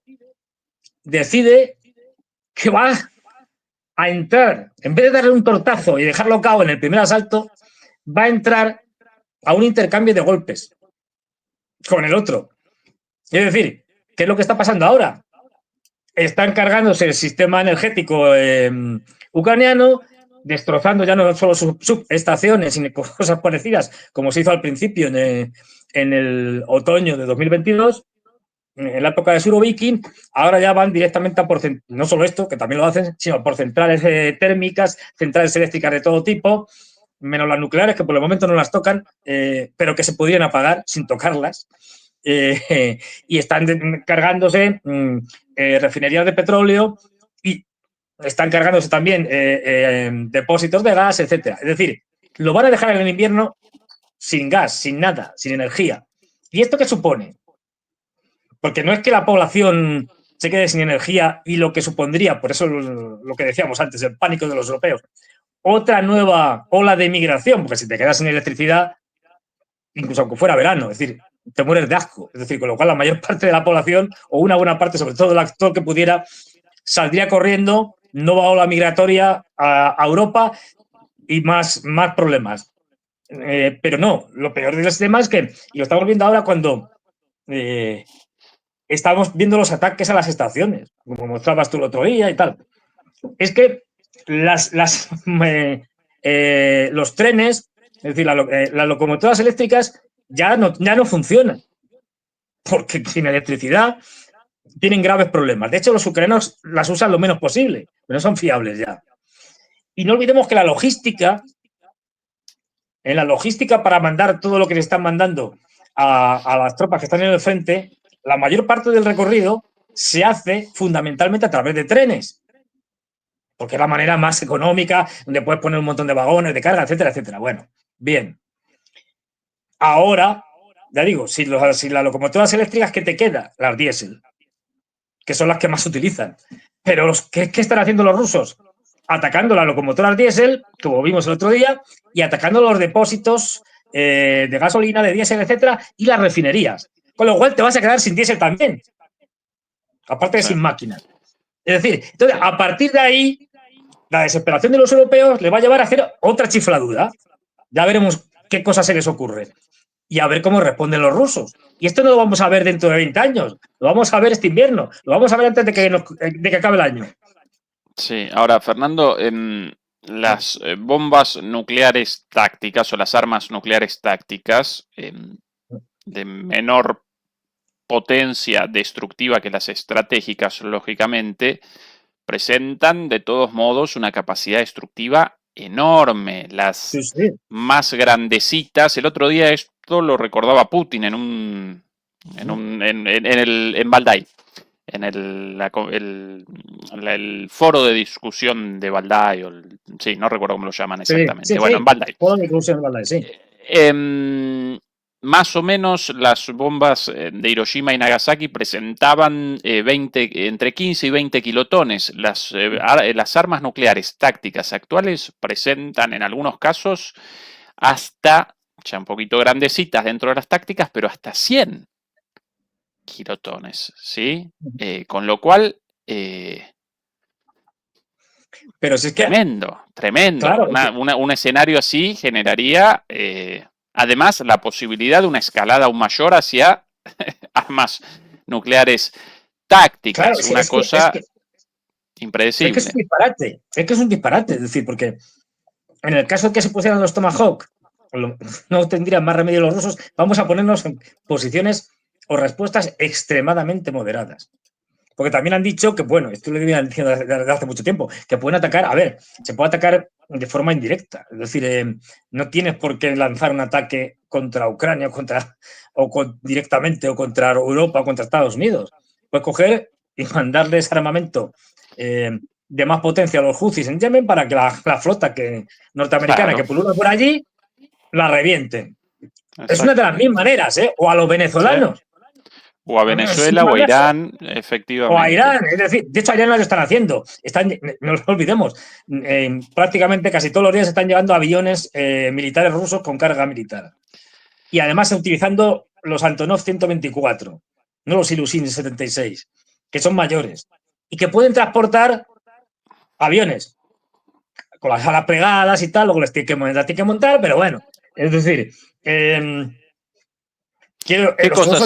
que va a entrar, en vez de darle un tortazo y dejarlo cao en el primer asalto, va a entrar a un intercambio de golpes con el otro. Es decir, ¿qué es lo que está pasando ahora? Están cargándose el sistema energético ucraniano, destrozando ya no solo subestaciones, sino cosas parecidas, como se hizo al principio en el otoño de 2022, en la época de Surovikin, ahora ya van directamente a no solo esto, que también lo hacen, sino por centrales térmicas, centrales eléctricas de todo tipo, menos las nucleares, que por el momento no las tocan, pero que se podrían apagar sin tocarlas. Y están cargándose refinerías de petróleo y están cargándose también depósitos de gas, etcétera. Es decir, lo van a dejar en el invierno sin gas, sin nada, sin energía. ¿Y esto qué supone? Porque no es que la población se quede sin energía y lo que supondría, por eso lo que decíamos antes, el pánico de los europeos, otra nueva ola de migración, porque si te quedas sin electricidad, incluso aunque fuera verano, es decir, te mueres de asco. Es decir, con lo cual la mayor parte de la población, o una buena parte, sobre todo el actor que pudiera, saldría corriendo, nueva ola migratoria a Europa y más problemas. Pero no, lo peor del sistema es que, y lo estamos viendo ahora cuando estamos viendo los ataques a las estaciones, como mostrabas tú el otro día y tal, es que los trenes, es decir, las locomotoras eléctricas ya no funcionan, porque sin electricidad tienen graves problemas. De hecho, los ucranianos las usan lo menos posible, pero no son fiables ya. Y no olvidemos que en la logística para mandar todo lo que le están mandando a las tropas que están en el frente, la mayor parte del recorrido se hace fundamentalmente a través de trenes, porque es la manera más económica, donde puedes poner un montón de vagones de carga, etcétera, etcétera. Bueno, bien. Ahora, ya digo, si las locomotoras eléctricas, ¿qué te queda? Las diésel, que son las que más se utilizan. Pero ¿qué están haciendo los rusos? Atacando las locomotoras diésel, como vimos el otro día, y atacando los depósitos de gasolina, de diésel, etcétera, y las refinerías. Con lo cual te vas a quedar sin diésel también, aparte de sin máquinas. Es decir, entonces, a partir de ahí, la desesperación de los europeos les va a llevar a hacer otra chifladura. Ya veremos qué cosas se les ocurre. Y a ver cómo responden los rusos. Y esto no lo vamos a ver dentro de 20 años. Lo vamos a ver este invierno. Lo vamos a ver antes de que acabe el año. Sí, ahora, Fernando, las bombas nucleares tácticas o las armas nucleares tácticas de menor potencia destructiva que las estratégicas, lógicamente, presentan de todos modos una capacidad destructiva enorme. Las más grandecitas, el otro día esto lo recordaba Putin en Valdai, en el foro de discusión de Valdai, sí, no recuerdo cómo lo llaman exactamente. Sí, bueno, en Valdai. Foro de discusión en Valdai, sí. Más o menos las bombas de Hiroshima y Nagasaki presentaban entre 15 y 20 kilotones. Las armas nucleares tácticas actuales presentan en algunos casos hasta, ya un poquito grandecitas dentro de las tácticas, pero hasta 100 kilotones, ¿sí? Con lo cual... pero si es que, tremendo. Claro, Un escenario así generaría... además, la posibilidad de una escalada aún mayor hacia armas nucleares tácticas, claro, una cosa impredecible. Es que es un disparate, es decir, porque en el caso de que se pusieran los Tomahawk, no tendrían más remedio los rusos, vamos a ponernos en posiciones o respuestas extremadamente moderadas. Porque también han dicho que, bueno, esto lo vienen diciendo desde hace mucho tiempo, que pueden atacar, se puede atacar de forma indirecta. Es decir, no tienes por qué lanzar un ataque contra Ucrania directamente o contra Europa o contra Estados Unidos. Puedes coger y mandarles armamento de más potencia a los Houthis en Yemen para que la flota norteamericana que pulula por allí la revienten. Exacto. Es una de las mil maneras, o a los venezolanos. Sí. O a Venezuela o a Irán, efectivamente. O a Irán, es decir, de hecho, a Irán lo están haciendo. No lo olvidemos, prácticamente casi todos los días están llegando aviones militares rusos con carga militar. Y además utilizando los Antonov 124, no los Ilyushin 76, que son mayores y que pueden transportar aviones con las alas plegadas y tal, luego les tiene que montar, pero bueno, es decir... ¿Qué cosas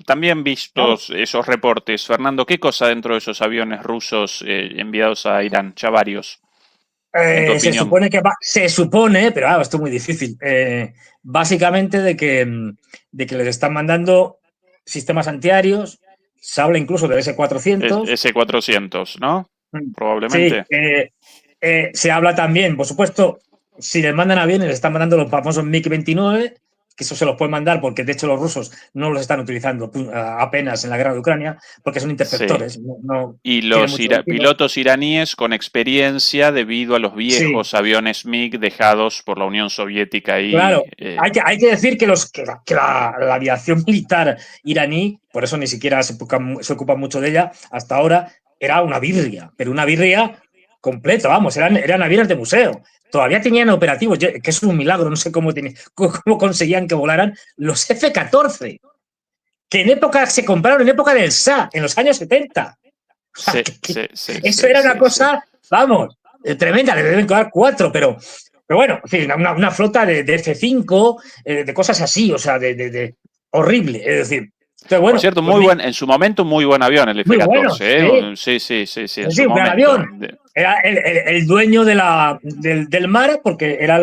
también vistos esos reportes, Fernando? ¿Qué cosa dentro de esos aviones rusos enviados a Irán? Ya varios. en tu Se opinión. supone se supone, pero esto es muy difícil, básicamente de que les están mandando sistemas antiaéreos, se habla incluso del S-400. S-400, ¿no? Sí, Probablemente. se habla también, por supuesto, si les mandan aviones, les están mandando los famosos MiG-29, que eso se los pueden mandar porque de hecho los rusos no los están utilizando apenas en la guerra de Ucrania porque son interceptores. Sí. No Y tienen los mucho sentido. pilotos iraníes con experiencia debido a los viejos aviones MiG dejados por la Unión Soviética ahí. Claro, hay que decir que la aviación militar iraní, por eso ni siquiera se ocupa mucho de ella hasta ahora, era una birria, pero una birria completa, vamos, eran aviones de museo. Todavía tenían operativos, que es un milagro, no sé cómo conseguían que volaran los F-14, que en época se compraron en época del Shah, en los años 70. Eso era una cosa, vamos, tremenda, le deben quedar 4, pero bueno, en fin, una flota de F-5, de cosas así, o sea, de horrible, es decir. Entonces, bueno, por cierto, pues en su momento muy buen avión el muy F-14. bueno, Sí, en sí, su un gran momento. avión. Era el dueño del mar, porque era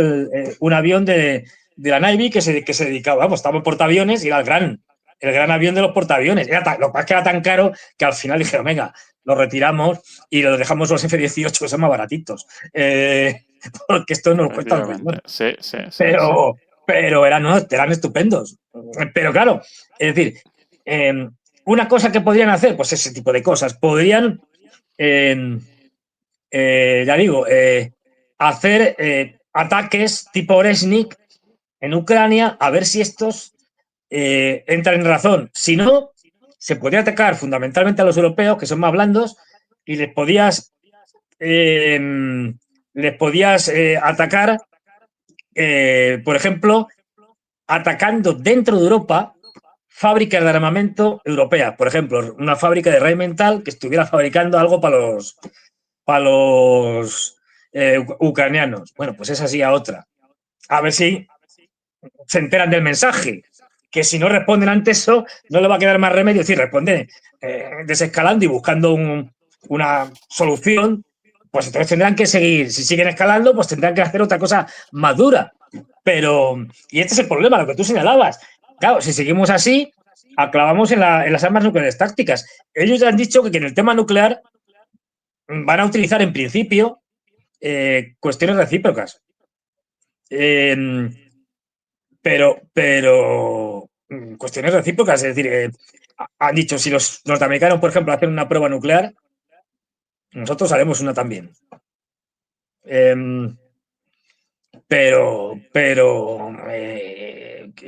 un avión de la Navy que se dedicaba, vamos, estaba en portaaviones y era el gran avión de los portaaviones. Lo que pasa es que era tan caro que al final dijeron, venga, lo retiramos y lo dejamos los F-18, que son más baratitos. Porque esto nos cuesta los millones. Sí. Pero eran estupendos. Pero claro, es decir, una cosa que podrían hacer, pues ese tipo de cosas. Podrían, ya digo, hacer ataques tipo Oreshnik en Ucrania, a ver si estos entran en razón. Si no, se podría atacar fundamentalmente a los europeos, que son más blandos, y les podías atacar, por ejemplo, atacando dentro de Europa fábricas de armamento europeas. Por ejemplo, una fábrica de Rheinmetall que estuviera fabricando algo para los ucranianos. Bueno, pues esa sí a otra. A ver si se enteran del mensaje. Que si no responden ante eso, no le va a quedar más remedio. Es decir, responden desescalando y buscando una solución, pues entonces tendrán que seguir. Si siguen escalando, pues tendrán que hacer otra cosa más dura. Y este es el problema, lo que tú señalabas. Claro, si seguimos así, aclavamos en las armas nucleares tácticas. Ellos ya han dicho que en el tema nuclear van a utilizar en principio cuestiones recíprocas. Pero cuestiones recíprocas, es decir, han dicho, si los norteamericanos, por ejemplo, hacen una prueba nuclear, nosotros haremos una también. Pero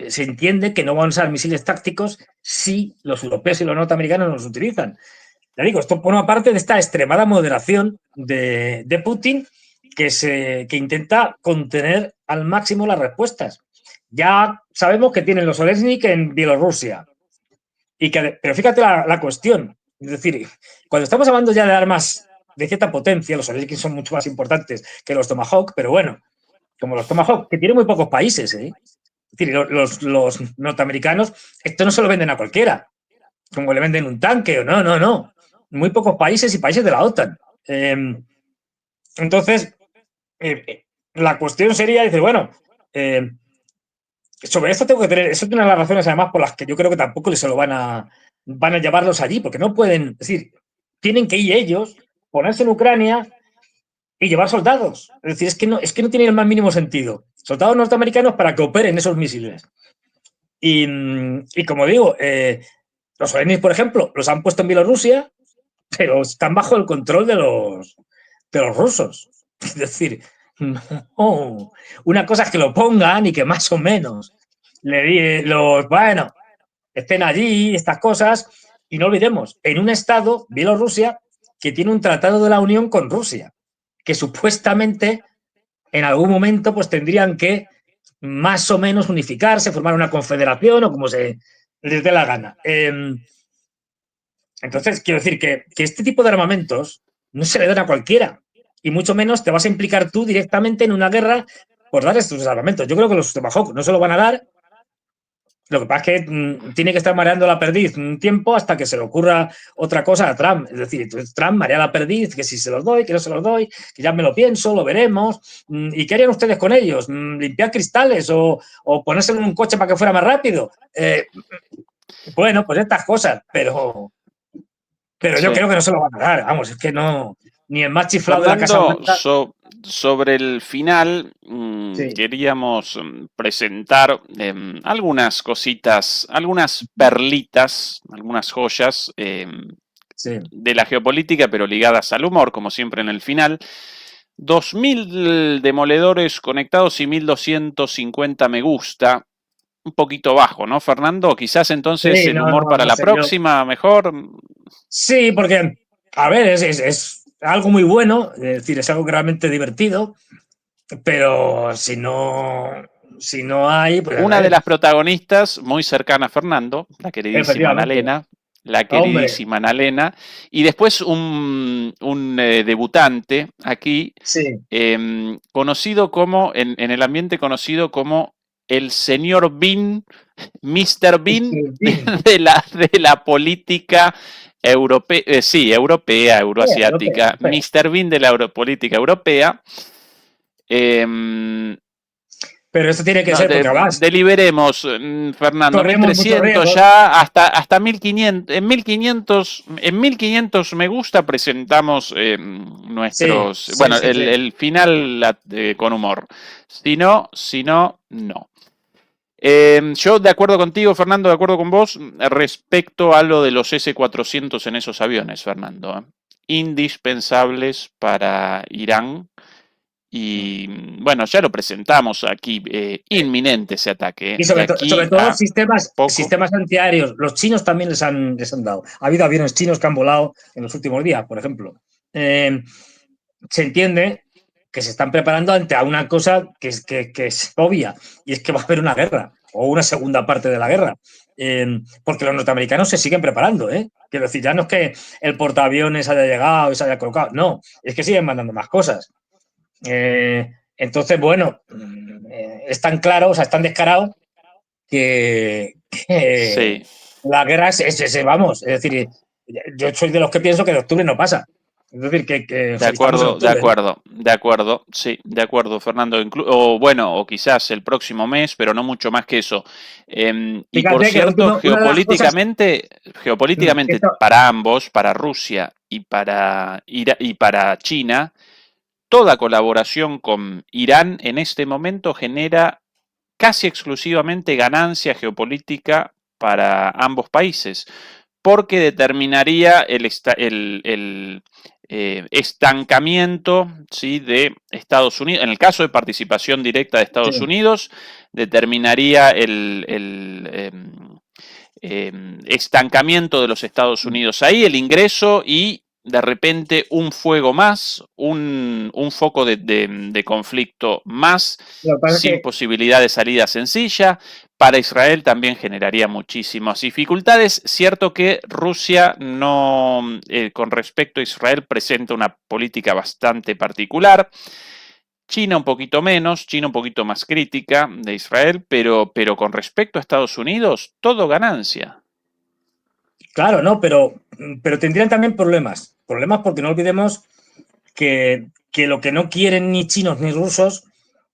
se entiende que no van a usar misiles tácticos si los europeos y los norteamericanos los utilizan. Ya digo, esto por una parte de esta extremada moderación de Putin que intenta contener al máximo las respuestas. Ya sabemos que tienen los Oreshnik en Bielorrusia. Pero fíjate la cuestión. Es decir, cuando estamos hablando ya de armas de cierta potencia, los Oreshnik son mucho más importantes que los Tomahawk, pero bueno, como los Tomahawk, que tienen muy pocos países, ¿eh? Es decir, los norteamericanos, esto no se lo venden a cualquiera, como le venden un tanque o no. Muy pocos países y países de la OTAN. Entonces, la cuestión sería, dice, bueno, sobre esto tengo que tener, eso es una de las razones además por las que yo creo que tampoco se lo van a llevarlos allí, porque no pueden, es decir, tienen que ir ellos, ponerse en Ucrania y llevar soldados. Es decir, es que no tiene el más mínimo sentido. Soldados norteamericanos para que operen esos misiles. Y como digo, los Oreshnik, por ejemplo, los han puesto en Bielorrusia, pero están bajo el control de los rusos. Es decir, no. Una cosa es que lo pongan y que más o menos estén allí, estas cosas, y no olvidemos, en un estado, Bielorrusia, que tiene un tratado de la Unión con Rusia, que supuestamente en algún momento pues tendrían que más o menos unificarse, formar una confederación o como se les dé la gana. Entonces, quiero decir que este tipo de armamentos no se le dan a cualquiera, y mucho menos te vas a implicar tú directamente en una guerra por dar estos armamentos. Yo creo que los Tomahawk no se lo van a dar Lo que pasa es que tiene que estar mareando la perdiz un tiempo hasta que se le ocurra otra cosa a Trump. Es decir, Trump marea la perdiz, que si se los doy, que no se los doy, que ya me lo pienso, lo veremos. ¿Y qué harían ustedes con ellos? ¿Limpiar cristales o ponérselo en un coche para que fuera más rápido? Bueno, pues estas cosas, pero yo creo que no se lo van a dar. Vamos, es que no. Ni el más chiflado de la Casa Fernando, Blanca. sobre el final, Sí. queríamos presentar algunas cositas, algunas perlitas, algunas joyas Sí. de la geopolítica, pero ligadas al humor, como siempre en el final. 2.000 demoledores conectados y 1.250 me gusta. Un poquito bajo, ¿no, Fernando? Quizás entonces Sí, el no, humor para no la sé yo. próxima, mejor. Sí, porque, a ver, es algo muy bueno, es decir, es algo realmente divertido, pero si no hay, pues a Una de ver, las protagonistas, muy cercana a Fernando, efectivamente. la Hombre, queridísima Annalena, y después un debutante aquí, sí. conocido como, en el ambiente conocido como el señor Bean, Mr. Bean Bien. de la política europea, sí, europea, Europea, euroasiática, europea. Mr. Bean de la política europea. Em, Pero esto tiene que no, ser, porque además deliberemos, Fernando, corremos muchos 1.300 riesgos. ya, hasta 1.500, en 1.500 me gusta presentamos Sí, nuestros, sí, bueno, sí, sí. el final con humor. Si no, no. Yo de acuerdo contigo, Fernando, de acuerdo con vos, respecto a lo de los S-400 en esos aviones, Fernando. Indispensables para Irán. Y bueno, ya lo presentamos aquí, inminente ese ataque, Y de sobre aquí todo a poco. sistemas antiaéreos. Los chinos también les han dado. Ha habido aviones chinos que han volado en los últimos días, por ejemplo. Se entiende que se están preparando ante una cosa que es obvia, y es que va a haber una guerra o una segunda parte de la guerra. Porque los norteamericanos se siguen preparando. Quiero decir, ya no es que el portaaviones haya llegado y se haya colocado, no, es que siguen mandando más cosas. Entonces, bueno, es tan claro, o sea, es tan descarado que Sí, la guerra vamos, es decir, yo soy de los que pienso que de octubre no pasa. Es decir, o sea, estamos en octubre, ¿no? de acuerdo, sí, de acuerdo, Fernando. O bueno, o quizás el próximo mes, pero no mucho más que eso. Y por Fíjate que cierto, una de las cosas geopolíticamente esto, para ambos, para Rusia y para China, toda colaboración con Irán en este momento genera casi exclusivamente ganancia geopolítica para ambos países, porque determinaría el estancamiento, ¿sí?, de Estados Unidos. En el caso de participación directa de Estados sí, Unidos, determinaría estancamiento de los Estados Unidos ahí, el ingreso y de repente un fuego más, un foco de conflicto más, lo que pasa es sin que, posibilidad de salida sencilla. Para Israel también generaría muchísimas dificultades. Cierto que Rusia no, con respecto a Israel, presenta una política bastante particular. China un poquito menos, China un poquito más crítica de Israel, pero con respecto a Estados Unidos, todo ganancia. claro, no, pero tendrían también problemas. Problemas porque no olvidemos que lo que no quieren ni chinos ni rusos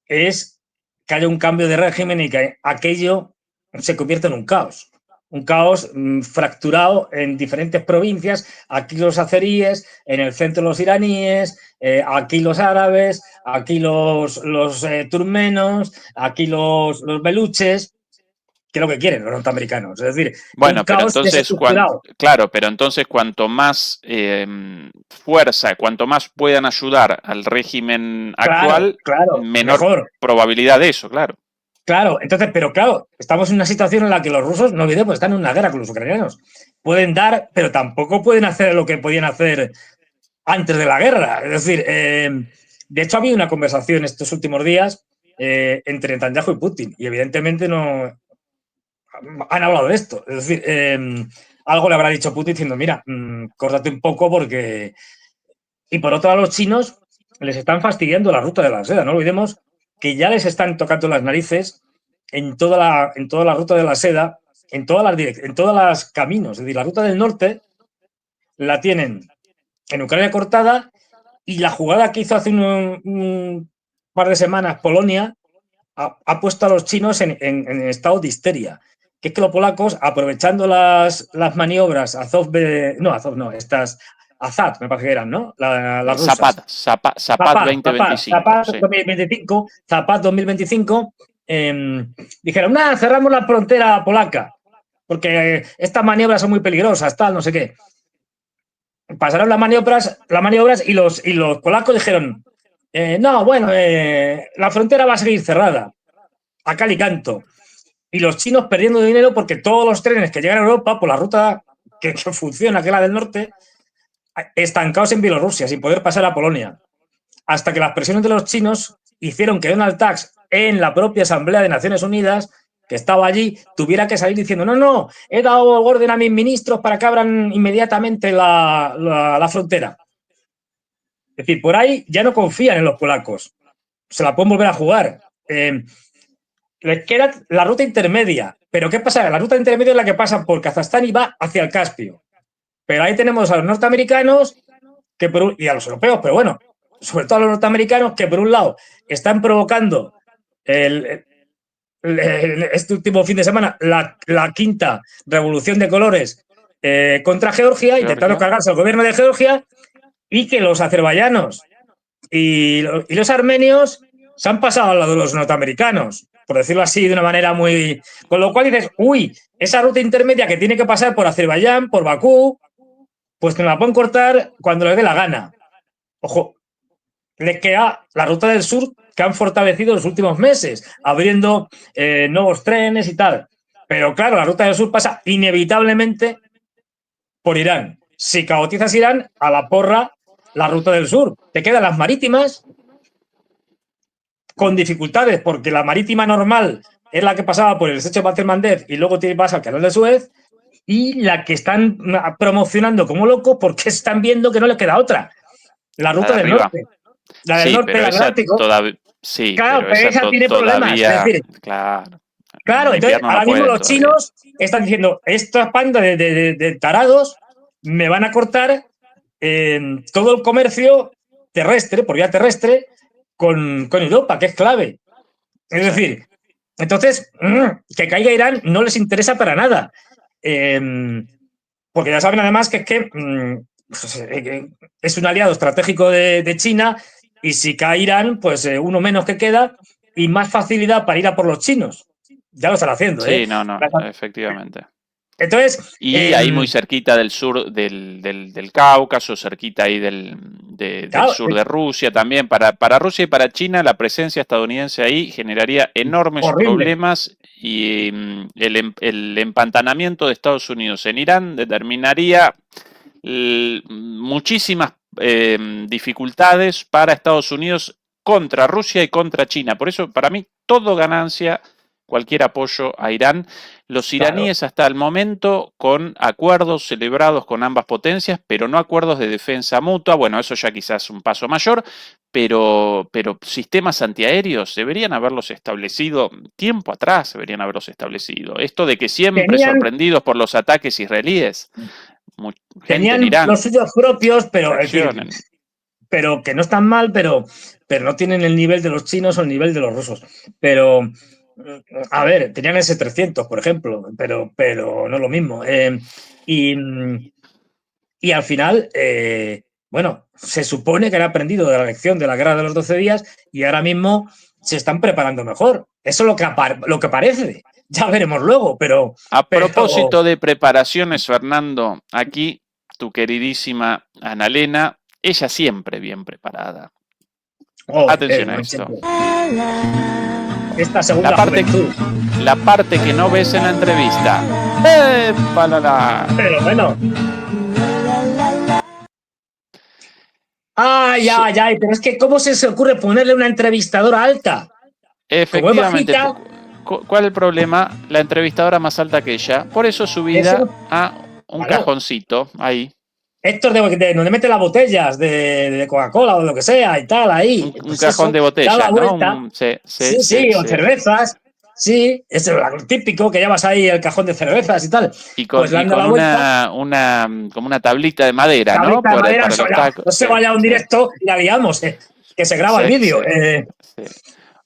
es que haya un cambio de régimen y que aquello se convierta en un caos. Un caos fracturado en diferentes provincias, aquí los azeríes, en el centro los iraníes, aquí los árabes, aquí los turmenos, aquí los beluches, que es lo que quieren los norteamericanos. Es decir, un Bueno, pero caos entonces, desestructurado. claro, pero entonces cuanto más fuerza, cuanto más puedan ayudar al régimen Claro, actual, claro, menor mejor. probabilidad de eso, claro. Claro, entonces, pero claro, estamos en una situación en la que los rusos, no olvidemos, están en una guerra con los ucranianos. Pueden dar, pero tampoco pueden hacer lo que podían hacer antes de la guerra. Es decir, de hecho, había una conversación estos últimos días entre Netanyahu y Putin, y evidentemente no han hablado de esto. Es decir, algo le habrá dicho Putin diciendo, mira, córtate un poco porque. Y por otro lado, los chinos les están fastidiando la ruta de la seda. No olvidemos que ya les están tocando las narices en toda la ruta de la seda, en todas las caminos. Es decir, la ruta del norte la tienen en Ucrania cortada, y la jugada que hizo hace un par de semanas Polonia ha puesto a los chinos en estado de histeria. Que es que los polacos, aprovechando las maniobras Azad, me parece que eran, ¿no? Las rusas. Zapad 2025. Zapad Sí. 2025, Zapad 2025, dijeron, cerramos la frontera polaca, porque estas maniobras son muy peligrosas, tal, no sé qué. Pasaron las maniobras y los polacos dijeron, la frontera va a seguir cerrada, a cal y canto. Y los chinos perdiendo dinero porque todos los trenes que llegan a Europa por la ruta que funciona, que es la del norte, estancados en Bielorrusia, sin poder pasar a Polonia. Hasta que las presiones de los chinos hicieron que Donald Tusk, en la propia Asamblea de Naciones Unidas, que estaba allí, tuviera que salir diciendo, no, he dado orden a mis ministros para que abran inmediatamente la frontera. Es decir, por ahí ya no confían en los polacos. Se la pueden volver a jugar. Les queda la ruta intermedia. ¿Pero qué pasa? La ruta intermedia es la que pasa por Kazajstán y va hacia el Caspio. Pero ahí tenemos a los norteamericanos y a los europeos, pero bueno, sobre todo a los norteamericanos, que por un lado están provocando este último fin de semana la quinta revolución de colores contra Georgia, intentando cargarse al gobierno de Georgia, y que los azerbaiyanos y los armenios se han pasado al lado de los norteamericanos, por decirlo así de una manera muy... Con lo cual dices, esa ruta intermedia que tiene que pasar por Azerbaiyán, por Bakú, pues que me la pueden cortar cuando les dé la gana. Ojo, les queda la ruta del sur, que han fortalecido los últimos meses, abriendo nuevos trenes y tal. Pero claro, la ruta del sur pasa inevitablemente por Irán. Si caotizas Irán, a la porra la ruta del sur. Te quedan las marítimas con dificultades, porque la marítima normal es la que pasaba por el estrecho de Bab el-Mandeb y luego te vas al canal de Suez, y la que están promocionando como loco porque están viendo que no les queda otra. La ruta del norte. La del norte del Atlántico. Sí, claro, pero esa tiene problemas. Es decir, claro, entonces ahora mismo los chinos están diciendo, esta panda de tarados me van a cortar todo el comercio terrestre, por vía terrestre, con Europa, que es clave. Es decir, entonces, que caiga Irán no les interesa para nada. Porque ya saben además que es un aliado estratégico de China, y si cae Irán, pues uno menos que queda y más facilidad para ir a por los chinos. Ya lo están haciendo. Sí, efectivamente. Entonces, y ahí muy cerquita del sur del Cáucaso, cerquita ahí del sur de Rusia también. Para Rusia y para China, la presencia estadounidense ahí generaría enormes problemas, y el empantanamiento de Estados Unidos en Irán determinaría muchísimas dificultades para Estados Unidos contra Rusia y contra China. Por eso, para mí, todo ganancia cualquier apoyo a Irán. Los iraníes hasta el momento con acuerdos celebrados con ambas potencias, pero no acuerdos de defensa mutua. Bueno, eso ya quizás un paso mayor, pero sistemas antiaéreos deberían haberlos establecido tiempo atrás, Esto de que siempre sorprendidos por los ataques israelíes. Tenían los suyos propios, pero que no están mal, pero no tienen el nivel de los chinos o el nivel de los rusos. Pero, a ver, tenían ese 300, por ejemplo, pero no es lo mismo. Y al final, se supone que han aprendido de la lección de la guerra de los 12 días y ahora mismo se están preparando mejor. Eso es lo que parece. Ya veremos luego, pero... A propósito de preparaciones, Fernando, aquí tu queridísima Annalena, ella siempre bien preparada. Atención a esto. Esta segunda la parte que no ves en la entrevista. Pero bueno. Ay, pero es que ¿cómo se os ocurre ponerle una entrevistadora alta? Efectivamente. ¿Cuál es el problema? La entrevistadora más alta que ella. Por eso subida a un cajoncito ahí. Esto es de donde mete las botellas de Coca-Cola o lo que sea y tal, ahí. Un cajón de botellas, ¿no? Sí, o cervezas. sí, es lo típico que llevas ahí el cajón de cervezas y tal. Y con, Pues le han y dado con la vuelta, como una tablita de madera, ¿no? tablita de madera, Para los ya, tacos. no se Sí, vaya a un sí, directo y la liamos, que se graba el sí, vídeo. sí, sí.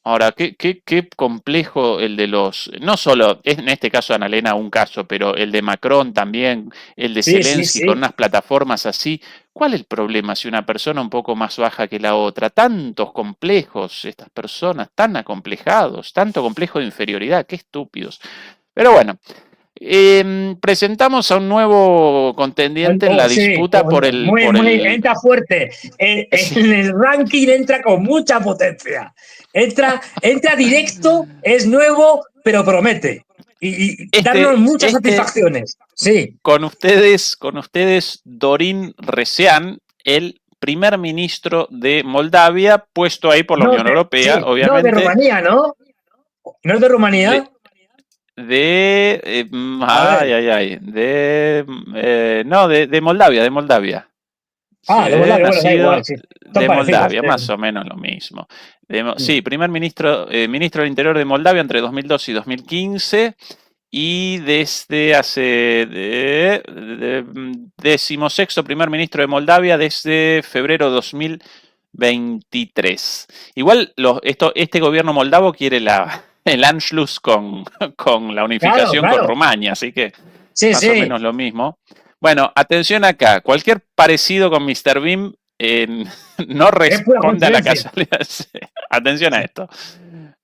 Ahora, qué complejo el de los, no solo, es en este caso Annalena un caso, pero el de Macron también, el de Sí, sí, Zelensky con sí. unas plataformas así. ¿Cuál es el problema si una persona un poco más baja que la otra? Tantos complejos, estas personas tan acomplejados, tanto complejo de inferioridad, qué estúpidos. Pero bueno, presentamos a un nuevo contendiente en la Sí, disputa por entra fuerte. sí, En el ranking entra con mucha potencia. Entra directo, es nuevo, pero promete. Y darnos muchas este satisfacciones. Sí. con ustedes, Dorin Resian, el primer ministro de Moldavia, puesto ahí por la Unión Europea, No, de obviamente, Rumanía, ¿no? ¿No es de Rumanía? de, A ver. no, de Moldavia. Sí, De Moldavia, bueno, da igual, nacido sí. Son de parecidos. Moldavia, más o menos lo mismo. Mm. Sí, primer ministro del Interior de Moldavia entre 2002 y 2015 y desde decimosexto primer ministro de Moldavia desde febrero de 2023. Igual este gobierno moldavo quiere el Anschluss con la Claro, unificación con claro. Rumania, así que Sí, más o sí. menos lo mismo. Bueno, atención acá. Cualquier parecido con Mr. Bean no Es pura responde a la coincidencia. casualidad. Atención a esto.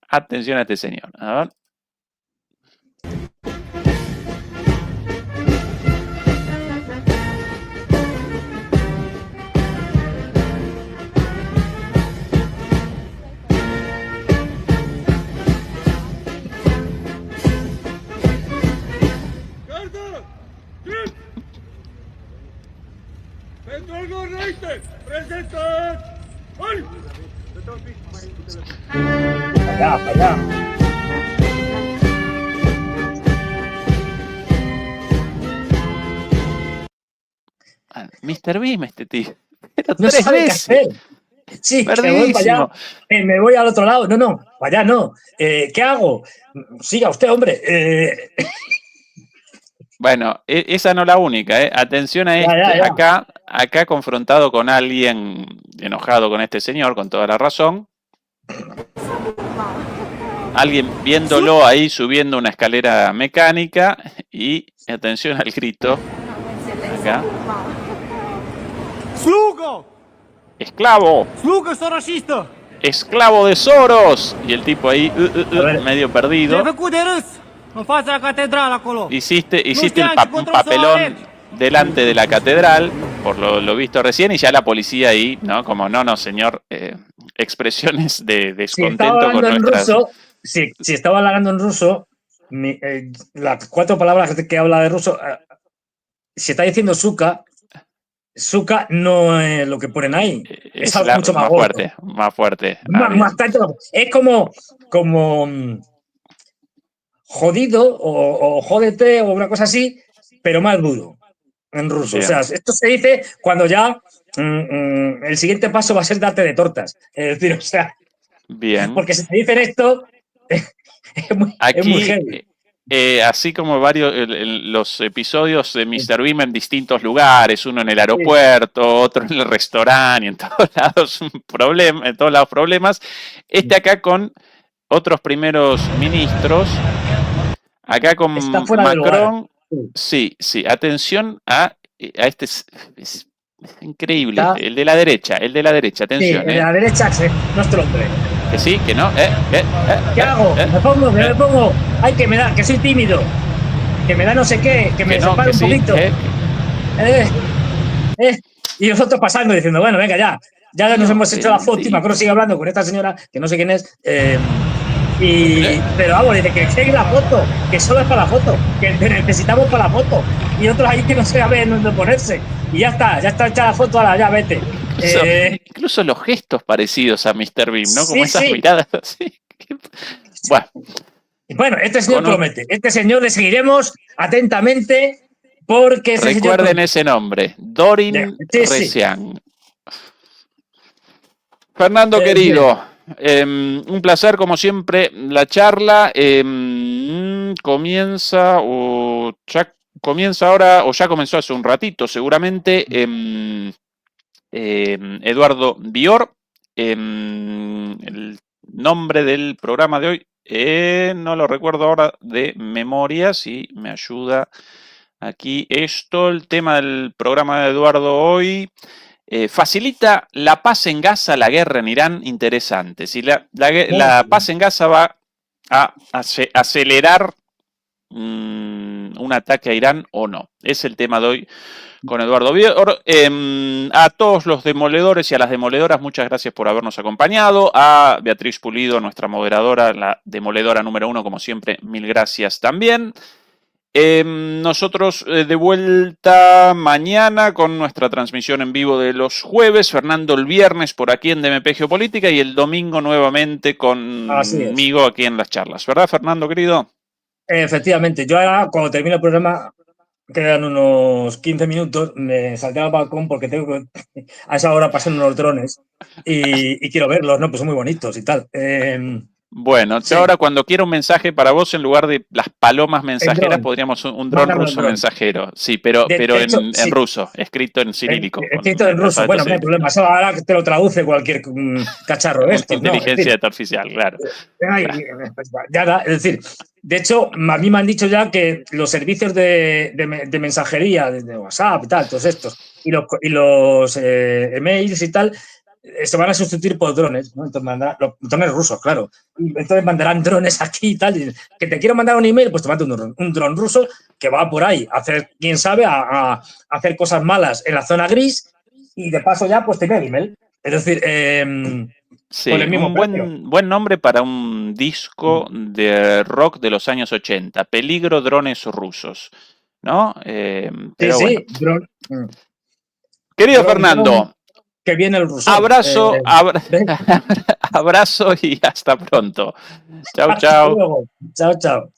Atención a este señor. A ver. Pentru al nord-este, prezentat! Hai! Para allá. Mr. Bean, este tío. Pero No 3 sabe qué veces. hacer. Sí, que voy para allá, Perdidísimo. me voy al otro lado. No, para allá no. ¿Qué hago? Siga usted, hombre. Bueno, esa no es la única, ¿eh? Atención a este. Ya. Acá confrontado con alguien enojado con este señor, con toda la razón. Alguien viéndolo ahí subiendo una escalera mecánica y atención al grito. Acá. Slugo! ¡Esclavo! Slugo sorosista! ¡Esclavo de Soros! Y el tipo ahí medio perdido. Ce-ai făcut de râs în fața la catedrală acolo. Hiciste No el știam ce control să papelón aveți. delante de la catedral, por lo visto recién, y ya la policía ahí, ¿no? Como, no, señor, expresiones de Si descontento estaba con hablando en nuestras... ruso, si estaba hablando en ruso, las 4 palabras que habla de ruso, si está diciendo suka no es lo que ponen ahí. Es algo mucho más gordo. Más fuerte. Es como jodido o jódete o una cosa así, pero más duro en ruso. Bien. O sea, esto se dice cuando ya el siguiente paso va a ser darte de tortas. Es decir, o sea, Bien. porque si te dicen esto, es muy Aquí, heavy. así como los episodios de Mr. Bean en distintos lugares, uno en el aeropuerto, otro en el restaurante, y en todos lados problemas. Este acá con otros primeros ministros, acá con Está fuera de lugar. Macron. Sí, atención a este, es increíble, Está- el de la derecha, atención. Sí, el de la derecha es nuestro hombre. Que sí, que no. ¿Qué hago? Me pongo. Ay, que me da, que soy tímido. Que me da no sé qué, que me separa un poquito. Y nosotros pasando diciendo, bueno, venga, ya nos hemos hecho la foto y Macron sigue hablando con esta señora, que no sé quién es. Pero vamos, dice que sigue la foto, que solo es para la foto, que necesitamos para la foto. Y otros ahí que no se saben dónde ponerse. Y ya está hecha la foto, ahora ya vete. Incluso los gestos parecidos a Mr. Bean, ¿no? Como Sí, esas sí. miradas así. Bueno, este señor promete. Este señor le seguiremos atentamente porque ese recuerden señor... ese nombre, Dorin Sí. Resian. Fernando, querido, Un placer, como siempre, la charla. Comienza o ya comienza ahora, o ya comenzó hace un ratito, seguramente. Eduardo Bior. El nombre del programa de hoy no lo recuerdo ahora de memoria, si me ayuda aquí esto. El tema del programa de Eduardo hoy: facilita la paz en Gaza, la guerra en Irán. Interesante. Si la paz en Gaza va a acelerar un ataque a Irán o no. Es el tema de hoy con Eduardo Bior. A todos los demoledores y a las demoledoras, muchas gracias por habernos acompañado. A Beatriz Pulido, nuestra moderadora, la demoledora número 1, como siempre, mil gracias también. Nosotros de vuelta mañana con nuestra transmisión en vivo de los jueves, Fernando el viernes por aquí en DMP Geopolítica y el domingo nuevamente conmigo aquí en las charlas. ¿Verdad, Fernando, querido? Efectivamente, yo ahora cuando termine el programa, quedan unos 15 minutos, me saldré al balcón porque tengo que a esa hora pasan unos drones y quiero verlos, ¿no? Pues son muy bonitos y tal. Bueno, sí. Ahora cuando quiera un mensaje para vos, en lugar de las palomas mensajeras, podríamos un dron ruso mensajero. Sí, pero hecho, en ruso, escrito en cirílico. Escrito en ruso, bueno, no hay problema. Ahora te lo traduce cualquier cacharro de estos, inteligencia artificial, claro. Es decir, de hecho, a mí me han dicho ya que los servicios de mensajería, de WhatsApp y tal, todos estos, y los emails y tal, se van a sustituir por drones, ¿no? Entonces drones rusos, claro. Y entonces mandarán drones aquí y tal. Y que te quiero mandar un email, pues te mando un dron ruso que va por ahí a hacer, quién sabe, a hacer cosas malas en la zona gris y de paso ya pues te envía el email. Es decir, sí, un buen nombre para un disco de rock de los años 80. Peligro, drones rusos, ¿no? Pero sí, bueno. Dron. Querido Fernando. Que viene el ruso. Abrazo, abrazo y hasta pronto. Chao, chao. Chao, chao.